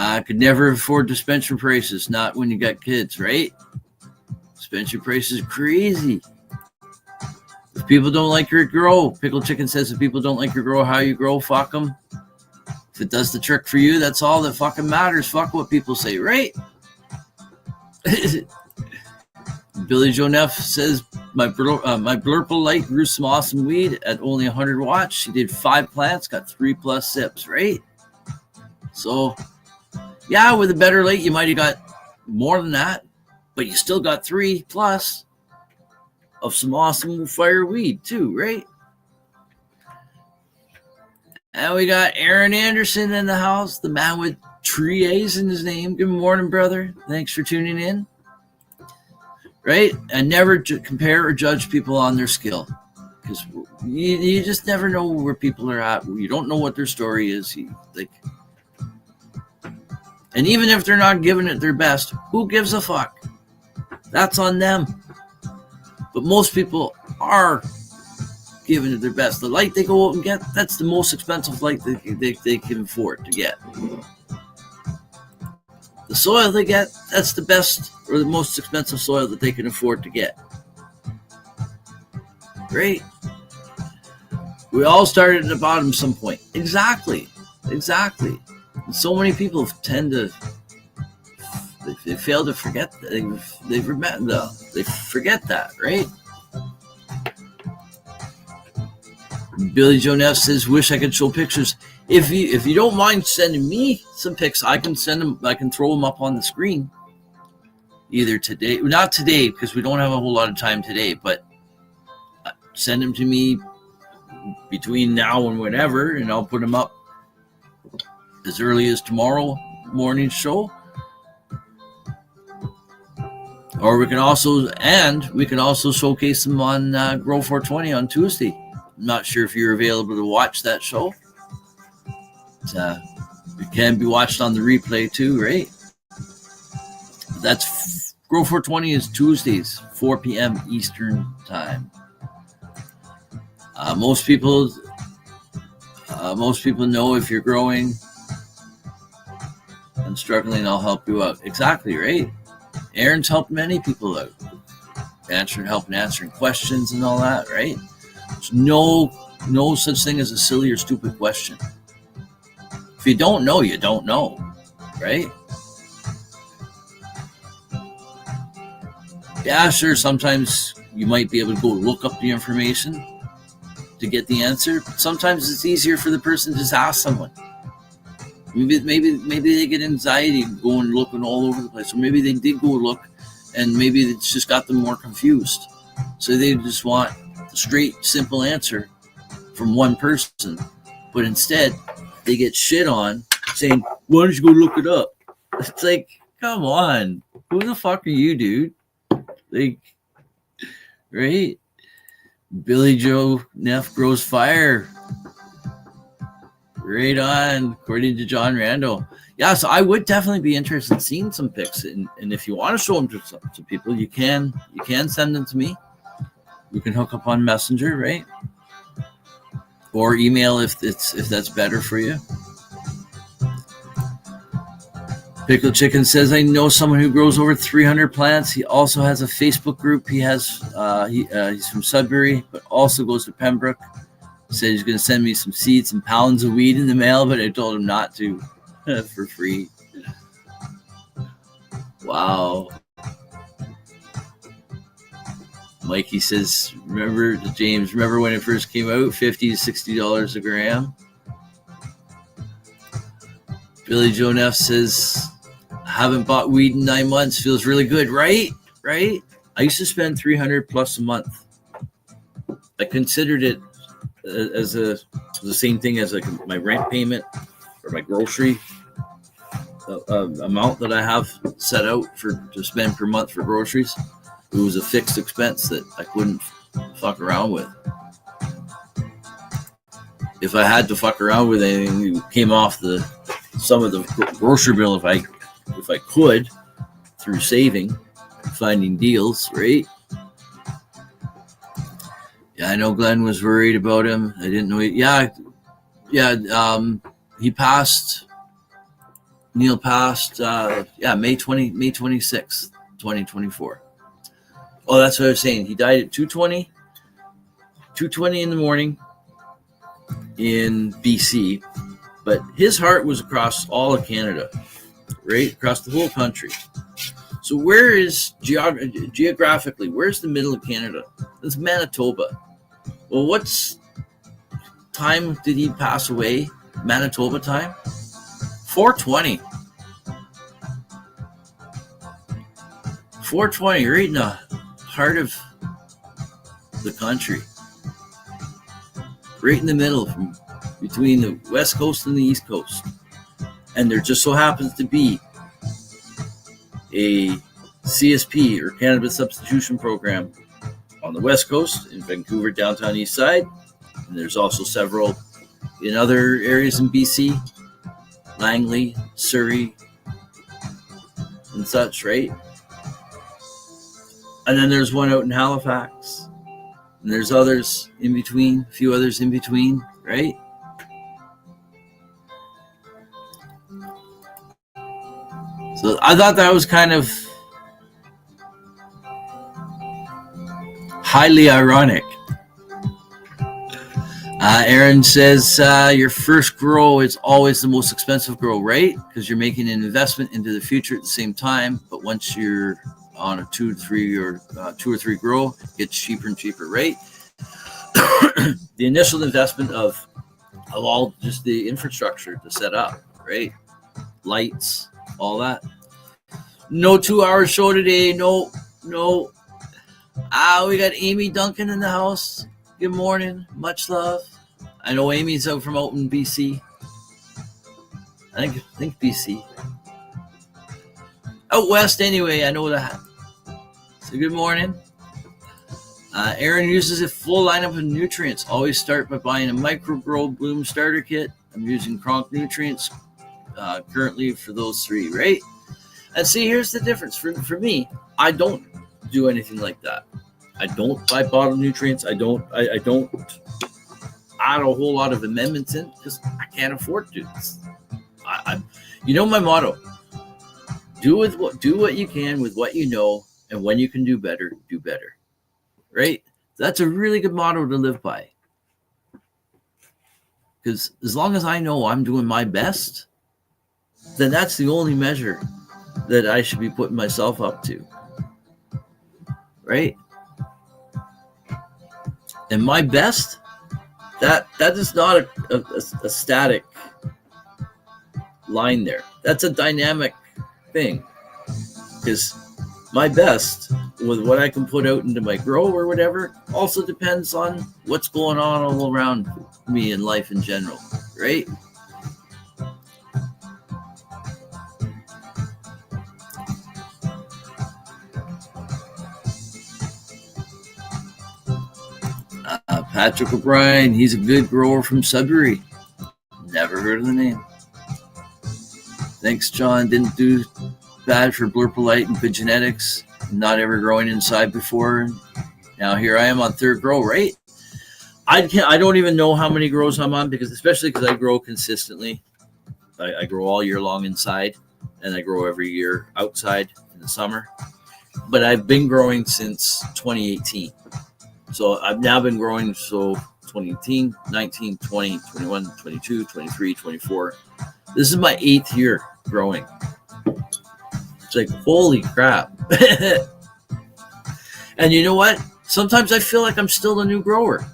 I could never afford dispensary prices, not when you got kids, right? Dispensary prices are crazy. If people don't like your grow, Pickle Chicken says if people don't like your grow, how you grow, fuck them. If it does the trick for you, that's all that fucking matters. Fuck what people say, right? Billy Joe Neff says, my Blurple Light grew some awesome weed at only 100 watts. She did 5 plants, got 3+ sips, right? So, yeah, with a better light, you might have got more than that, but you still got 3+ of some awesome fire weed too, right? And we got Aaron Anderson in the house, the man with 3 A's in his name. Good morning, brother. Thanks for tuning in. Right? And never compare or judge people on their skill, because you just never know where people are at. You don't know what their story is. And even if they're not giving it their best, who gives a fuck? That's on them. But most people are giving it their best. The light they go out and get, that's the most expensive light they can afford to get. The soil they get, that's the best or the most expensive soil that they can afford to get. Great. We all started at the bottom some point. Exactly. And so many people tend to, they fail to forget that. They forget that, right? Billy Joe Neff says, wish I could show pictures. If you don't mind sending me some pics, I can send them. I can throw them up on the screen. Either today, not today, because we don't have a whole lot of time today, but send them to me between now and whenever, and I'll put them up as early as tomorrow morning's show. Or we can also showcase them on Grow 420 on Tuesday. I'm not sure if you're available to watch that show. It can be watched on the replay too, right? That's Grow 420 is Tuesdays, 4 p.m. Eastern time. Most people know if you're growing and struggling, I'll help you out. Exactly, right? Aaron's helped many people out, answering questions and all that, right? There's no such thing as a silly or stupid question. If you don't know, you don't know, right? Yeah, sure, sometimes you might be able to go look up the information to get the answer, but sometimes it's easier for the person to just ask someone. Maybe they get anxiety going looking all over the place, or maybe they did go look and maybe it's just got them more confused. So they just want a straight, simple answer from one person, but instead they get shit on saying, why don't you go look it up? It's like, come on, who the fuck are you, dude? Like, right? Billy Joe Neff grows fire. Right on, according to John Randall. Yeah, so I would definitely be interested in seeing some pics, and if you want to show them to people, you can send them to me. We can hook up on Messenger, right? Or email if that's better for you. Pickle Chicken says, I know someone who grows over 300 plants. He also has a Facebook group. He has he's from Sudbury, but also goes to Pembroke. Said he's going to send me some seeds and pounds of weed in the mail, but I told him not to for free. Wow. Mikey says, remember when it first came out, $50 to $60 a gram? Billy Joe Neff says, haven't bought weed in 9 months. Feels really good, right? Right? I used to spend $300+ a month. I considered it as the same thing as like my rent payment or my grocery amount that I have set out to spend per month for groceries. It was a fixed expense that I couldn't fuck around with. If I had to fuck around with anything, it came off some of the grocery bill if I could, through saving, finding deals, right? Yeah, I know Glenn was worried about him. I didn't know. He passed Neil passed, May 26th, 2024. Oh, that's what I was saying. He died at 2:20 in the morning in BC, but his heart was across all of Canada, right? Across the whole country. So where is, geographically, where's the middle of Canada? It's Manitoba. Well, what's time did he pass away? Manitoba time? 4:20. 4:20, right in the heart of the country. Right in the middle, between the West Coast and the East Coast. And there just so happens to be a CSP, or Cannabis Substitution Program, on the West Coast, in Vancouver, downtown East Side. And there's also several in other areas in BC, Langley, Surrey, and such, right? And then there's one out in Halifax. And there's others in between, a few others in between, right? So I thought that was kind of highly ironic. Aaron says your first grow is always the most expensive grow, right? Because you're making an investment into the future at the same time. But once you're on a 2 or 3 grow, it gets cheaper and cheaper, right? The initial investment of all just the infrastructure to set up, right? Lights, all that. No 2-hour show today. No. We got Amy Duncan in the house. Good morning. Much love. I know Amy's out in BC. I think BC. Out west anyway, I know that. So good morning. Aaron uses a full lineup of nutrients. Always start by buying a micro-grow bloom starter kit. I'm using Kronk Nutrients currently for those 3, right? And see, here's the difference. For me, I don't do anything like that. I don't buy bottled nutrients. I don't add a whole lot of amendments in because I can't afford to. You know my motto: do what you can with what you know, and when you can do better, do better. Right? That's a really good motto to live by. Because as long as I know I'm doing my best, then that's the only measure that I should be putting myself up to. Right? And my best, that is not a static line there. That's a dynamic thing. Because my best, with what I can put out into my grow or whatever, also depends on what's going on all around me in life in general, right? Patrick O'Brien, he's a good grower from Sudbury. Never heard of the name. Thanks, John. Didn't do bad for Blurpolite and good genetics. Not ever growing inside before. Now here I am on 3rd grow, right? I don't even know how many grows I'm on, especially because I grow consistently. I grow all year long inside, and I grow every year outside in the summer. But I've been growing since 2018. So I've now been growing, 2018, 19, 20, 21, 22, 23, 24. This is my 8th year growing. It's like, holy crap. And you know what? Sometimes I feel like I'm still a new grower.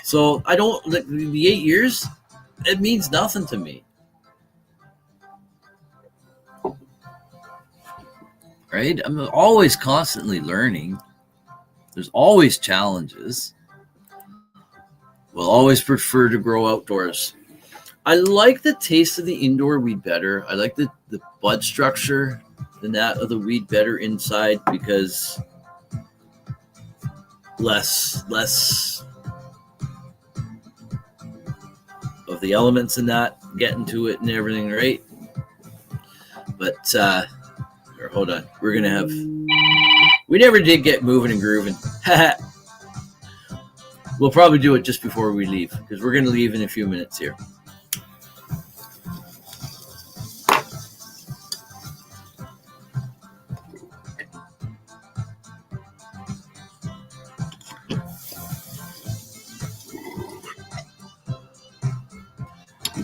So I don't, the 8 years, it means nothing to me. Right? I'm always constantly learning. There's always challenges. We'll always prefer to grow outdoors. I like the taste of the indoor weed better. I like the bud structure than that of the weed better inside because less of the elements in that getting to it and everything, right? But hold on, we're gonna have. We never did get moving and grooving. We'll probably do it just before we leave because we're going to leave in a few minutes here.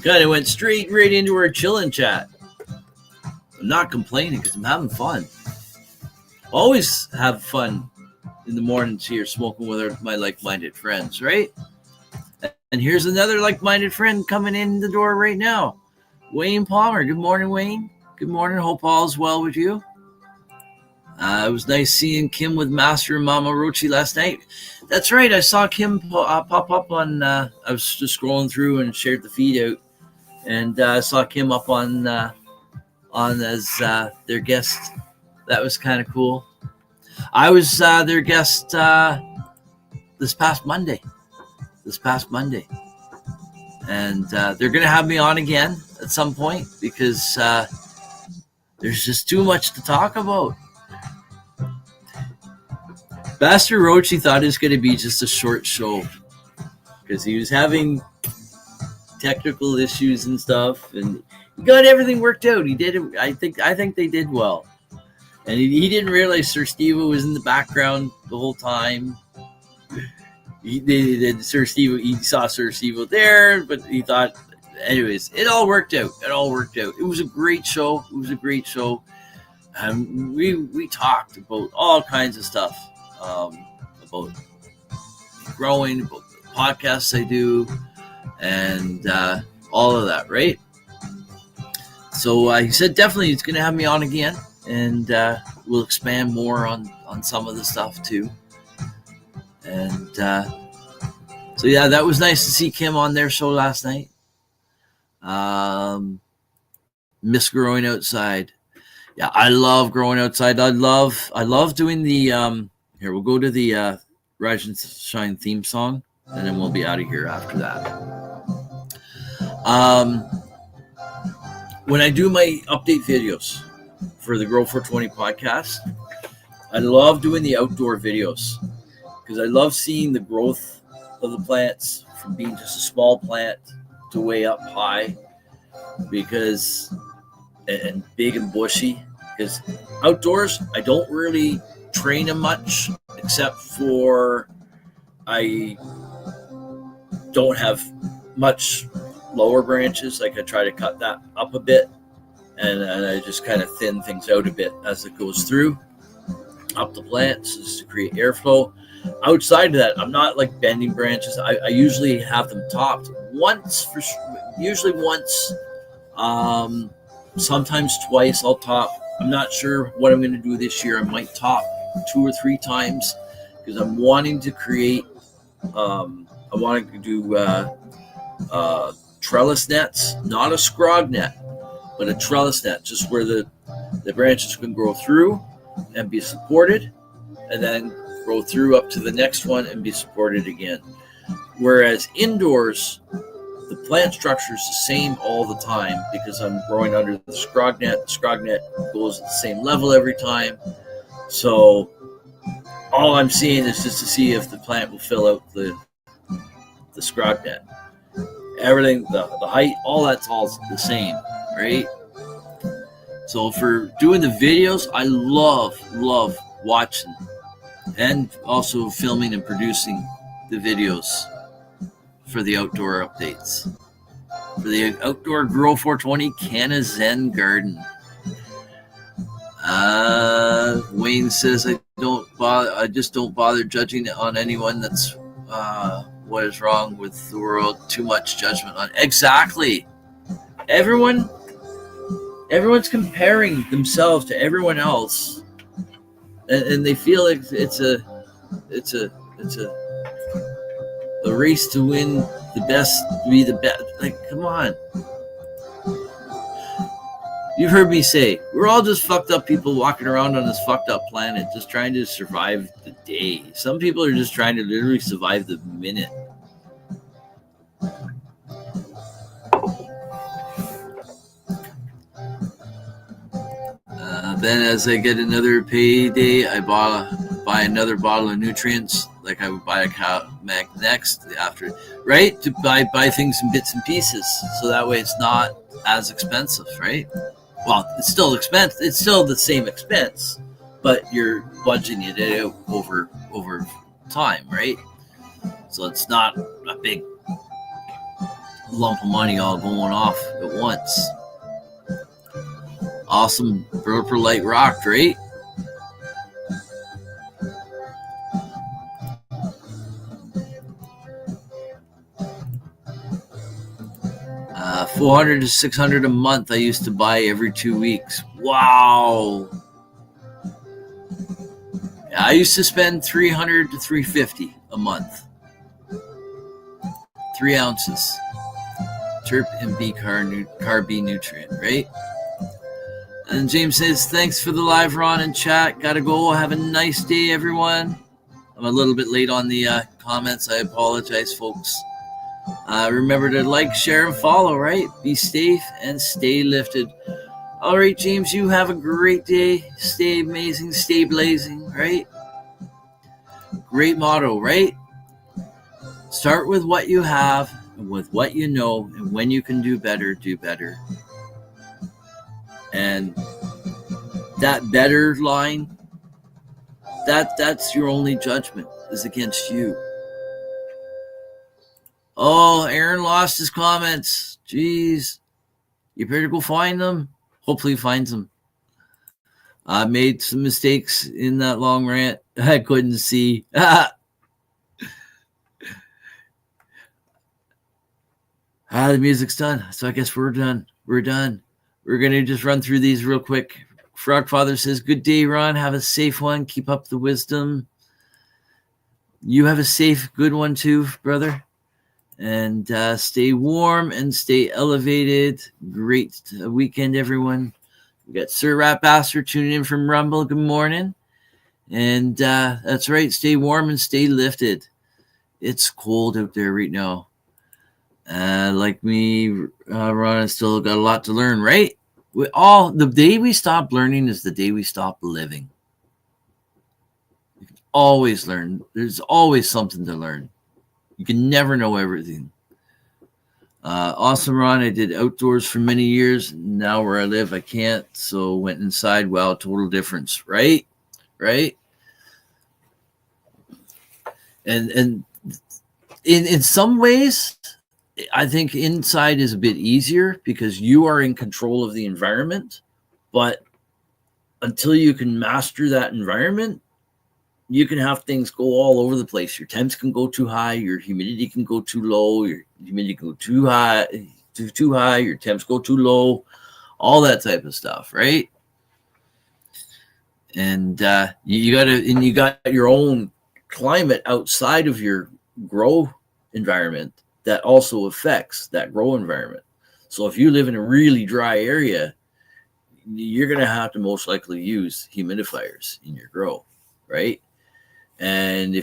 kind of went right into our chillin' chat. I'm not complaining because I'm having fun. Always have fun in the mornings here smoking with my like-minded friends, right? And here's another like-minded friend coming in the door right now. Wayne Palmer. Good morning, Wayne. Good morning. Hope all is well with you. It was nice seeing Kim with Master and Mama Rochi last night. That's right. I saw Kim pop up on, I was just scrolling through and shared the feed out. And I saw Kim up on as their guest. That was kind of cool. I was their guest this past Monday. And they're going to have me on again at some point because there's just too much to talk about. Master Rochi thought it was going to be just a short show because he was having technical issues and stuff, and he got everything worked out. He did it. I think they did well, and he didn't realize Sir Steve was in the background the whole time. He saw Sir Steve there, but he thought, anyways, it all worked out. It was a great show. We talked about all kinds of stuff. About growing, about the podcasts I do, and all of that, right? So he said definitely he's going to have me on again, and we'll expand more on some of the stuff too. And so yeah, that was nice to see Kim on their show last night. Miss growing outside. Yeah, I love growing outside. I love doing the here, we'll go to the Rise and Shine theme song, and then we'll be out of here after that. When I do my update videos for the Grow 420 podcast, I love doing the outdoor videos because I love seeing the growth of the plants from being just a small plant to way up high, and big and bushy. Because outdoors, I don't really train them much, except for I don't have much lower branches. Like I try to cut that up a bit, and I just kind of thin things out a bit as it goes through up the plants just to create airflow. Outside of that, I'm not like bending branches. I usually have them topped usually once, sometimes twice I'll top. I'm not sure what I'm going to do this year. I might top 2 or 3 times because I'm wanting to create, I want to do trellis nets, not a scrog net, but a trellis net, just where the branches can grow through and be supported, and then grow through up to the next one and be supported again. Whereas indoors, the plant structure is the same all the time because I'm growing under the scrog net. The scrog net goes at the same level every time. So all I'm seeing is just to see if the plant will fill out the scrog net. Everything, the height, all that's all the same, right? So for doing the videos, I love watching and also filming and producing the videos for the outdoor updates. For the outdoor Grow 420 Canna Zen Garden. Wayne says I just don't bother judging on anyone. That's what is wrong with the world. Too much judgment on exactly. Everyone's comparing themselves to everyone else, and they feel like it's a race to win the best, to be the best. Like, come on. You've heard me say, we're all just fucked up people walking around on this fucked up planet, just trying to survive the day. Some people are just trying to literally survive the minute. Then as I get another payday, I buy another bottle of nutrients, like I would buy a cow mag next after, right? To buy things in bits and pieces, so that way it's not as expensive, right? Well, it's still expensive. It's still the same expense, but you're budgeting it out over time, right? So it's not a big lump of money all going off at once. Awesome per light rock, right? $400 to $600 a month I used to buy every 2 weeks. Wow. I used to spend $300 to $350 a month. 3 ounces. Terp and B nutrient, right? And James says, thanks for the live, Ron, and chat. Gotta go. Have a nice day, everyone. I'm a little bit late on the comments. I apologize, folks. Remember to like, share, and follow, right? Be safe and stay lifted. All right, James, you have a great day. Stay amazing, stay blazing, right? Great motto, right? Start with what you have and with what you know, and when you can do better, do better. And that better line, that's your only judgment, is against you. Oh, Aaron lost his comments. Jeez. You better go find them. Hopefully he finds them. I made some mistakes in that long rant. I couldn't see. The music's done. So I guess we're done. We're done. We're going to just run through these real quick. Frogfather says, good day, Ron. Have a safe one. Keep up the wisdom. You have a safe, good one too, brother. And stay warm and stay elevated. Great weekend, everyone. We got Sir Rat Bastard tuning in from Rumble. Good morning. And that's right. Stay warm and stay lifted. It's cold out there right now. Like me, Ron, I still got a lot to learn, right? The day we stop learning is the day we stop living. You can always learn. There's always something to learn. You can never know everything. Awesome, Ron. I did outdoors for many years. Now where I live, I can't. So went inside. Wow, total difference, right? Right? And in some ways, I think inside is a bit easier because you are in control of the environment. But until you can master that environment, you can have things go all over the place. Your temps can go too high. Your humidity can go too low. Your humidity can go too high. Too high. Your temps go too low. All that type of stuff, right? And you got your own climate outside of your grow environment that also affects that grow environment. So if you live in a really dry area, you're going to have to most likely use humidifiers in your grow, right? And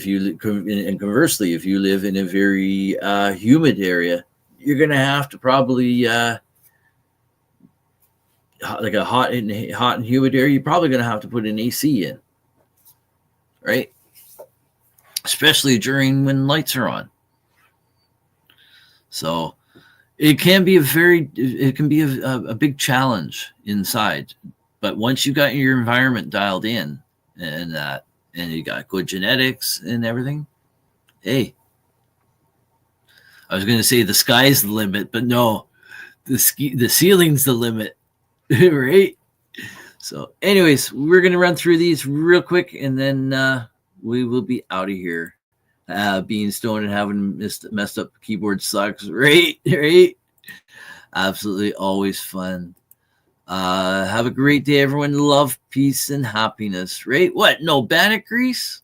conversely, if you live in a very humid area, you're going to have to probably like a hot and humid area. You're probably going to have to put an AC in, right? Especially during when lights are on. So it can be a big challenge inside. But once you got your environment dialed in and you got good genetics and everything, hey, I was going to say the sky's the limit, but no, the ceiling's the limit, right? So anyways, we're going to run through these real quick, and then we will be out of here. Being stoned and having messed up keyboard sucks, right? Absolutely always fun. Have a great day, everyone. Love, peace, and happiness, right? What? No bannock grease?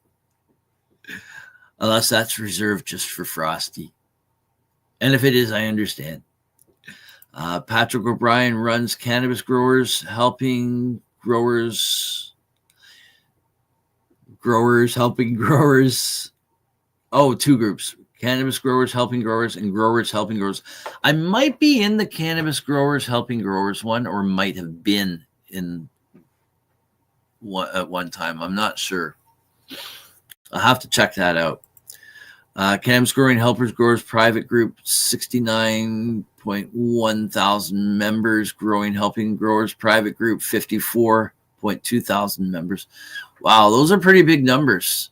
Unless that's reserved just for Frosty. And if it is, I understand. Patrick O'Brien runs Cannabis Growers, helping growers. Helping growers. Oh, 2 groups. Cannabis Growers Helping Growers and Growers Helping Growers. I might be in the Cannabis Growers Helping Growers one, or might have been in one at one time. I'm not sure. I'll have to check that out. Cannabis Growing Helpers Growers Private Group, 69.1 thousand members. Growing Helping Growers Private Group, 54.2 thousand members. Wow, those are pretty big numbers.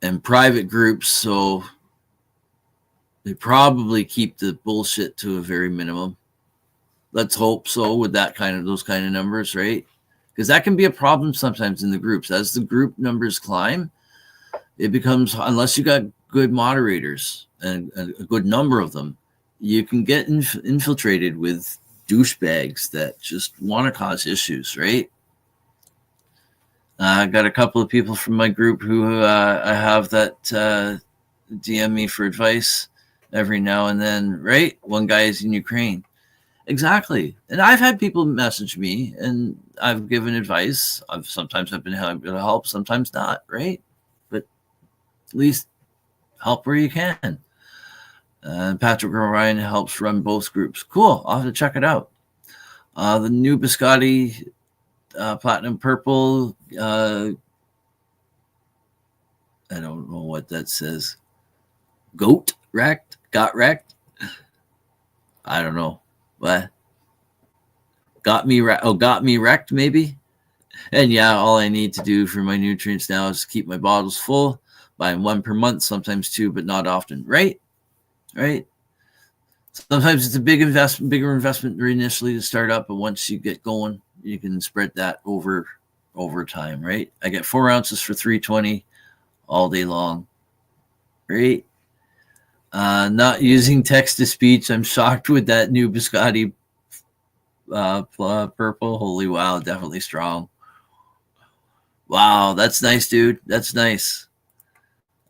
And private groups, so They probably keep the bullshit to a very minimum. Let's hope so with those kind of numbers, right? Because that can be a problem sometimes in the groups. As the group numbers climb, it becomes, unless you got good moderators and a good number of them, you can get infiltrated with douchebags that just want to cause issues, right? I got a couple of people from my group who I have that DM me for advice every now and then, right? One guy is in Ukraine. Exactly. And I've had people message me and I've given advice. Sometimes I've been able to help, sometimes not, right? But at least help where you can. Patrick O'Ryan helps run both groups. Cool. I'll have to check it out. The new Biscotti Platinum Purple. I don't know what that says. Got wrecked? I don't know. What? Got me wrecked, maybe? And yeah, all I need to do for my nutrients now is keep my bottles full, buying one per month, sometimes two, but not often, right? Right? Sometimes it's a bigger investment initially to start up, but once you get going, you can spread that over time, right? I get 4 ounces for $3.20 all day long, right? Not using text to speech. I'm shocked with that new Biscotti purple. Holy wow, definitely strong. Wow, that's nice, dude. That's nice.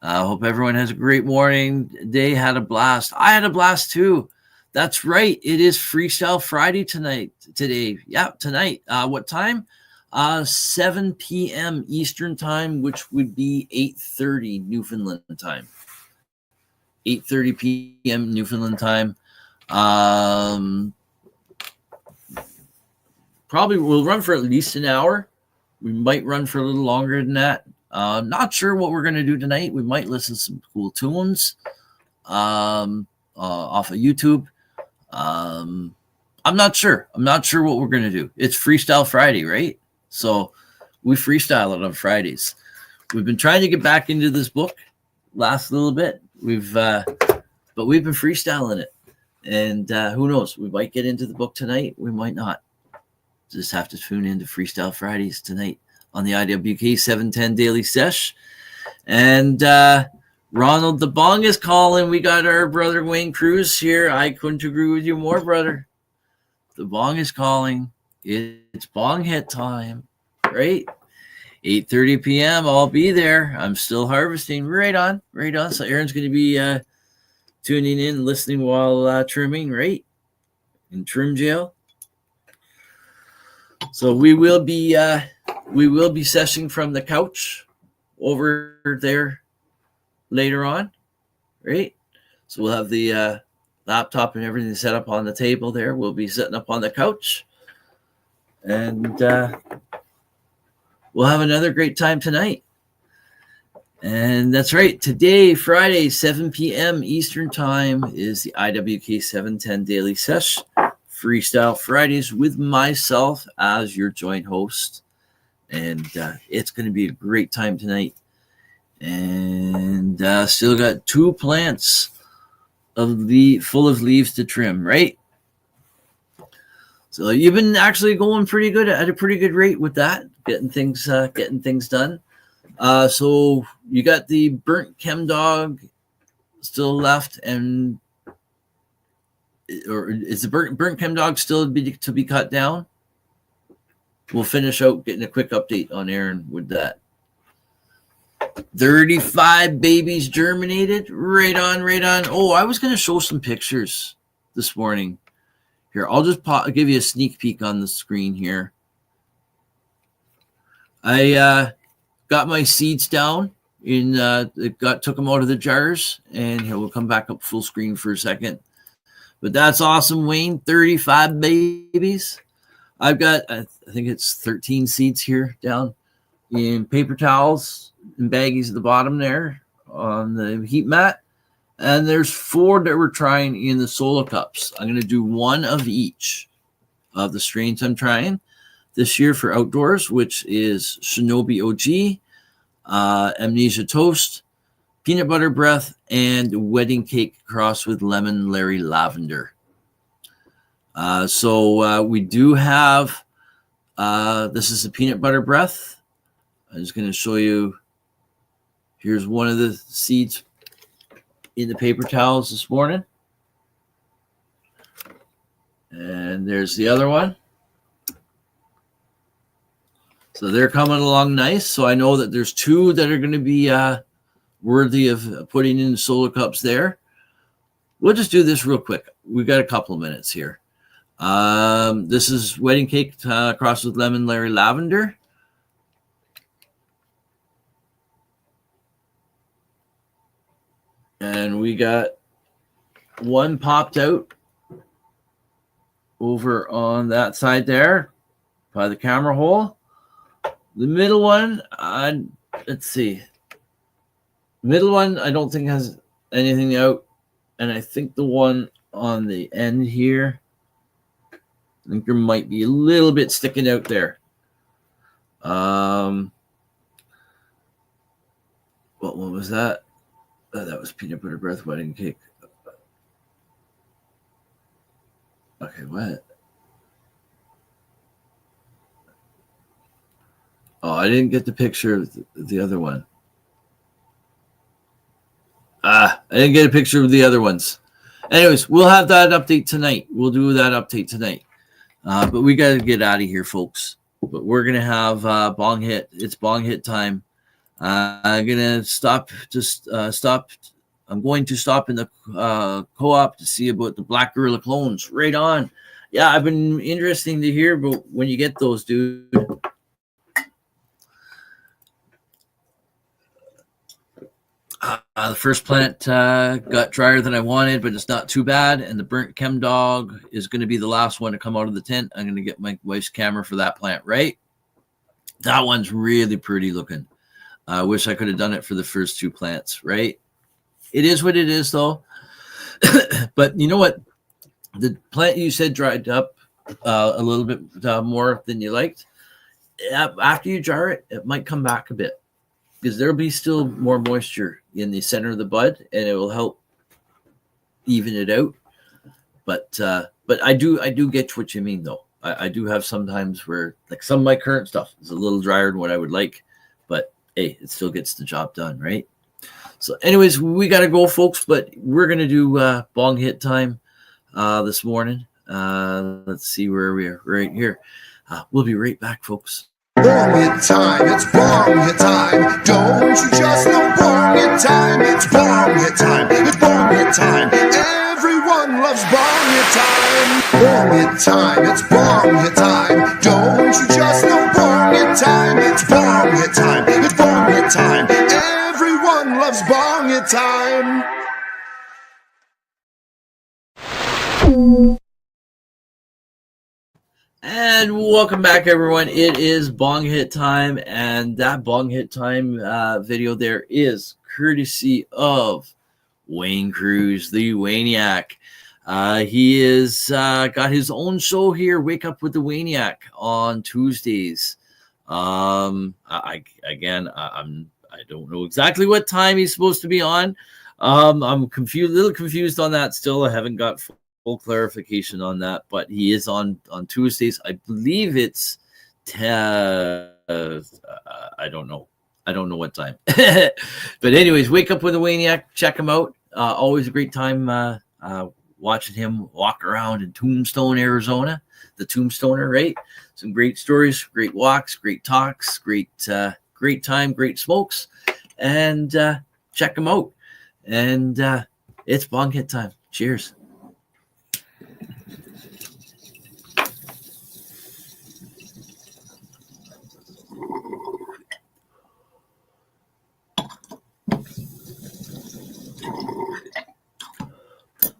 I hope everyone has a great morning. Day had a blast. I had a blast too. That's right. It is Freestyle Friday today. Yeah, tonight. What time? 7 p.m. Eastern time, which would be 8:30 Newfoundland time. 8:30 p.m. Newfoundland time. Probably we'll run for at least an hour. We might run for a little longer than that. Not sure what we're going to do tonight. We might listen to some cool tunes off of YouTube. I'm not sure. I'm not sure what we're going to do. It's Freestyle Friday, right? So we freestyle it on Fridays. We've been trying to get back into this book last little bit. But we've been freestyling it. And who knows? We might get into the book tonight. We might not. Just have to tune into Freestyle Fridays tonight on the IWK 710 Daily Sesh. And Ronald the Bong is calling. We got our brother Wayne Cruz here. I couldn't agree with you more, brother. The Bong is calling. It's Bong hit time, right? 8:30 p.m. I'll be there. I'm still harvesting. Right on. So Aaron's going to be tuning in, listening while trimming, right? In trim jail. So we will be seshing from the couch over there later on, right? So we'll have the laptop and everything set up on the table there. We'll be sitting up on the couch, and we'll have another great time tonight. And that's right. Today, Friday, 7 p.m. Eastern Time, is the IWK 710 Daily Sesh. Freestyle Fridays with myself as your joint host. And it's going to be a great time tonight. And still got 2 plants full of leaves to trim, right? So you've been actually going pretty good at a pretty good rate with that, getting things done. So you got the burnt chem dog still left, or is the burnt chem dog still to be cut down? We'll finish out getting a quick update on Aaron with that. 35 babies germinated. Right on. Oh, I was going to show some pictures this morning. Here, I'll just give you a sneak peek on the screen here. I got my seeds down took them out of the jars, and here we'll come back up full screen for a second. But that's awesome, Wayne. 35 babies. I've got, I think it's 13 seeds here down in paper towels and baggies at the bottom there on the heat mat. And there's 4 that we're trying in the solo cups. I'm going to do 1 of each of the strains I'm trying this year for outdoors, which is Shinobi OG, Amnesia Toast, peanut butter breath, and wedding cake crossed with lemon Larry lavender. So we do have, this is the peanut butter breath. I'm just going to show you. Here's one of the seeds in the paper towels this morning. And there's the other one. So they're coming along nice. So I know that there's two that are going to be worthy of putting in solo cups there. We'll just do this real quick. We've got a couple of minutes here. This is wedding cake crossed with lemon Larry lavender. And we got one popped out over on that side there by the camera hole. The middle one, let's see. The middle one, I don't think has anything out. And I think the one on the end here, I think there might be a little bit sticking out there. What one was that? Oh, that was peanut butter breath wedding cake. Okay, what? Oh, I didn't get the picture of the other one. I didn't get a picture of the other ones. Anyways, we'll have that update tonight. We'll do that update tonight. But we got to get out of here, folks. But we're going to have bong hit. It's bong hit time. I'm going to stop. I'm going to stop in the co-op to see about the Black Gorilla clones. Right on. Yeah, I've been interesting to hear about when you get those, dude. The first plant got drier than I wanted, but it's not too bad. And the burnt chem dog is going to be the last one to come out of the tent. I'm going to get my wife's camera for that plant, right? That one's really pretty looking. I wish I could have done it for the first two plants, right? It is what it is, though. But you know what? The plant you said dried up a little bit more than you liked. After you jar it, it might come back a bit, because there'll be still more moisture in the center of the bud, and it will help even it out. But I do get what you mean, though. I do have sometimes where, like, some of my current stuff is a little drier than what I would like, but hey, it still gets the job done, right? So anyways, we got to go, folks, but we're going to do bong hit time this morning. Let's see where we are right here. We'll be right back, folks. Bong hit time, it's bong hit time. Don't you just know bong hit time? It's bong hit time, it's bong hit time. Everyone loves bong hit time. Bong hit time, it's bong hit time. Don't you just know bong hit time? It's bong hit time, it's bong hit time. Everyone loves bong hit time. And welcome back, everyone. It is bong hit time, and that bong hit time video there is courtesy of Wayne Cruz, the Wayniac. He is got his own show here, Wake Up with the Wayniac, on Tuesdays. I don't know exactly what time he's supposed to be on. I'm confused, a little confused on that still. I haven't got full clarification on that, but he is on Tuesdays. I believe it's I don't know what time. But anyways, Wake Up with a Wayniac, check him out. Always a great time watching him walk around in Tombstone, Arizona, the Tombstoner, right? Some great stories, great walks, great talks, great time, great smokes, and check him out. And it's bong hit time. Cheers.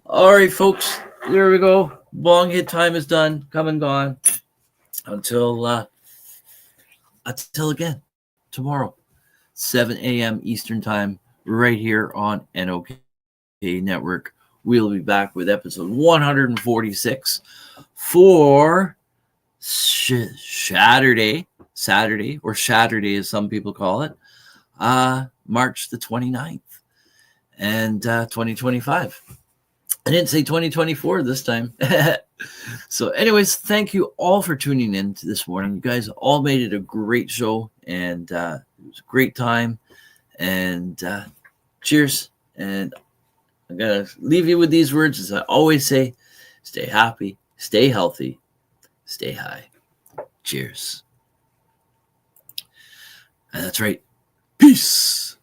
All right, folks, there we go. Bong hit time is done, come and gone. Until again, tomorrow, 7 a.m. Eastern time, right here on NOK Network. We'll be back with episode 146 for Saturday, or Saturday as some people call it, March the 29th. and 2025. I didn't say 2024 this time. So anyways, thank you all for tuning in to this morning. You guys all made it a great show, and it was a great time. And cheers. And I'm going to leave you with these words, as I always say: stay happy, stay healthy, stay high. Cheers. And that's right. Peace.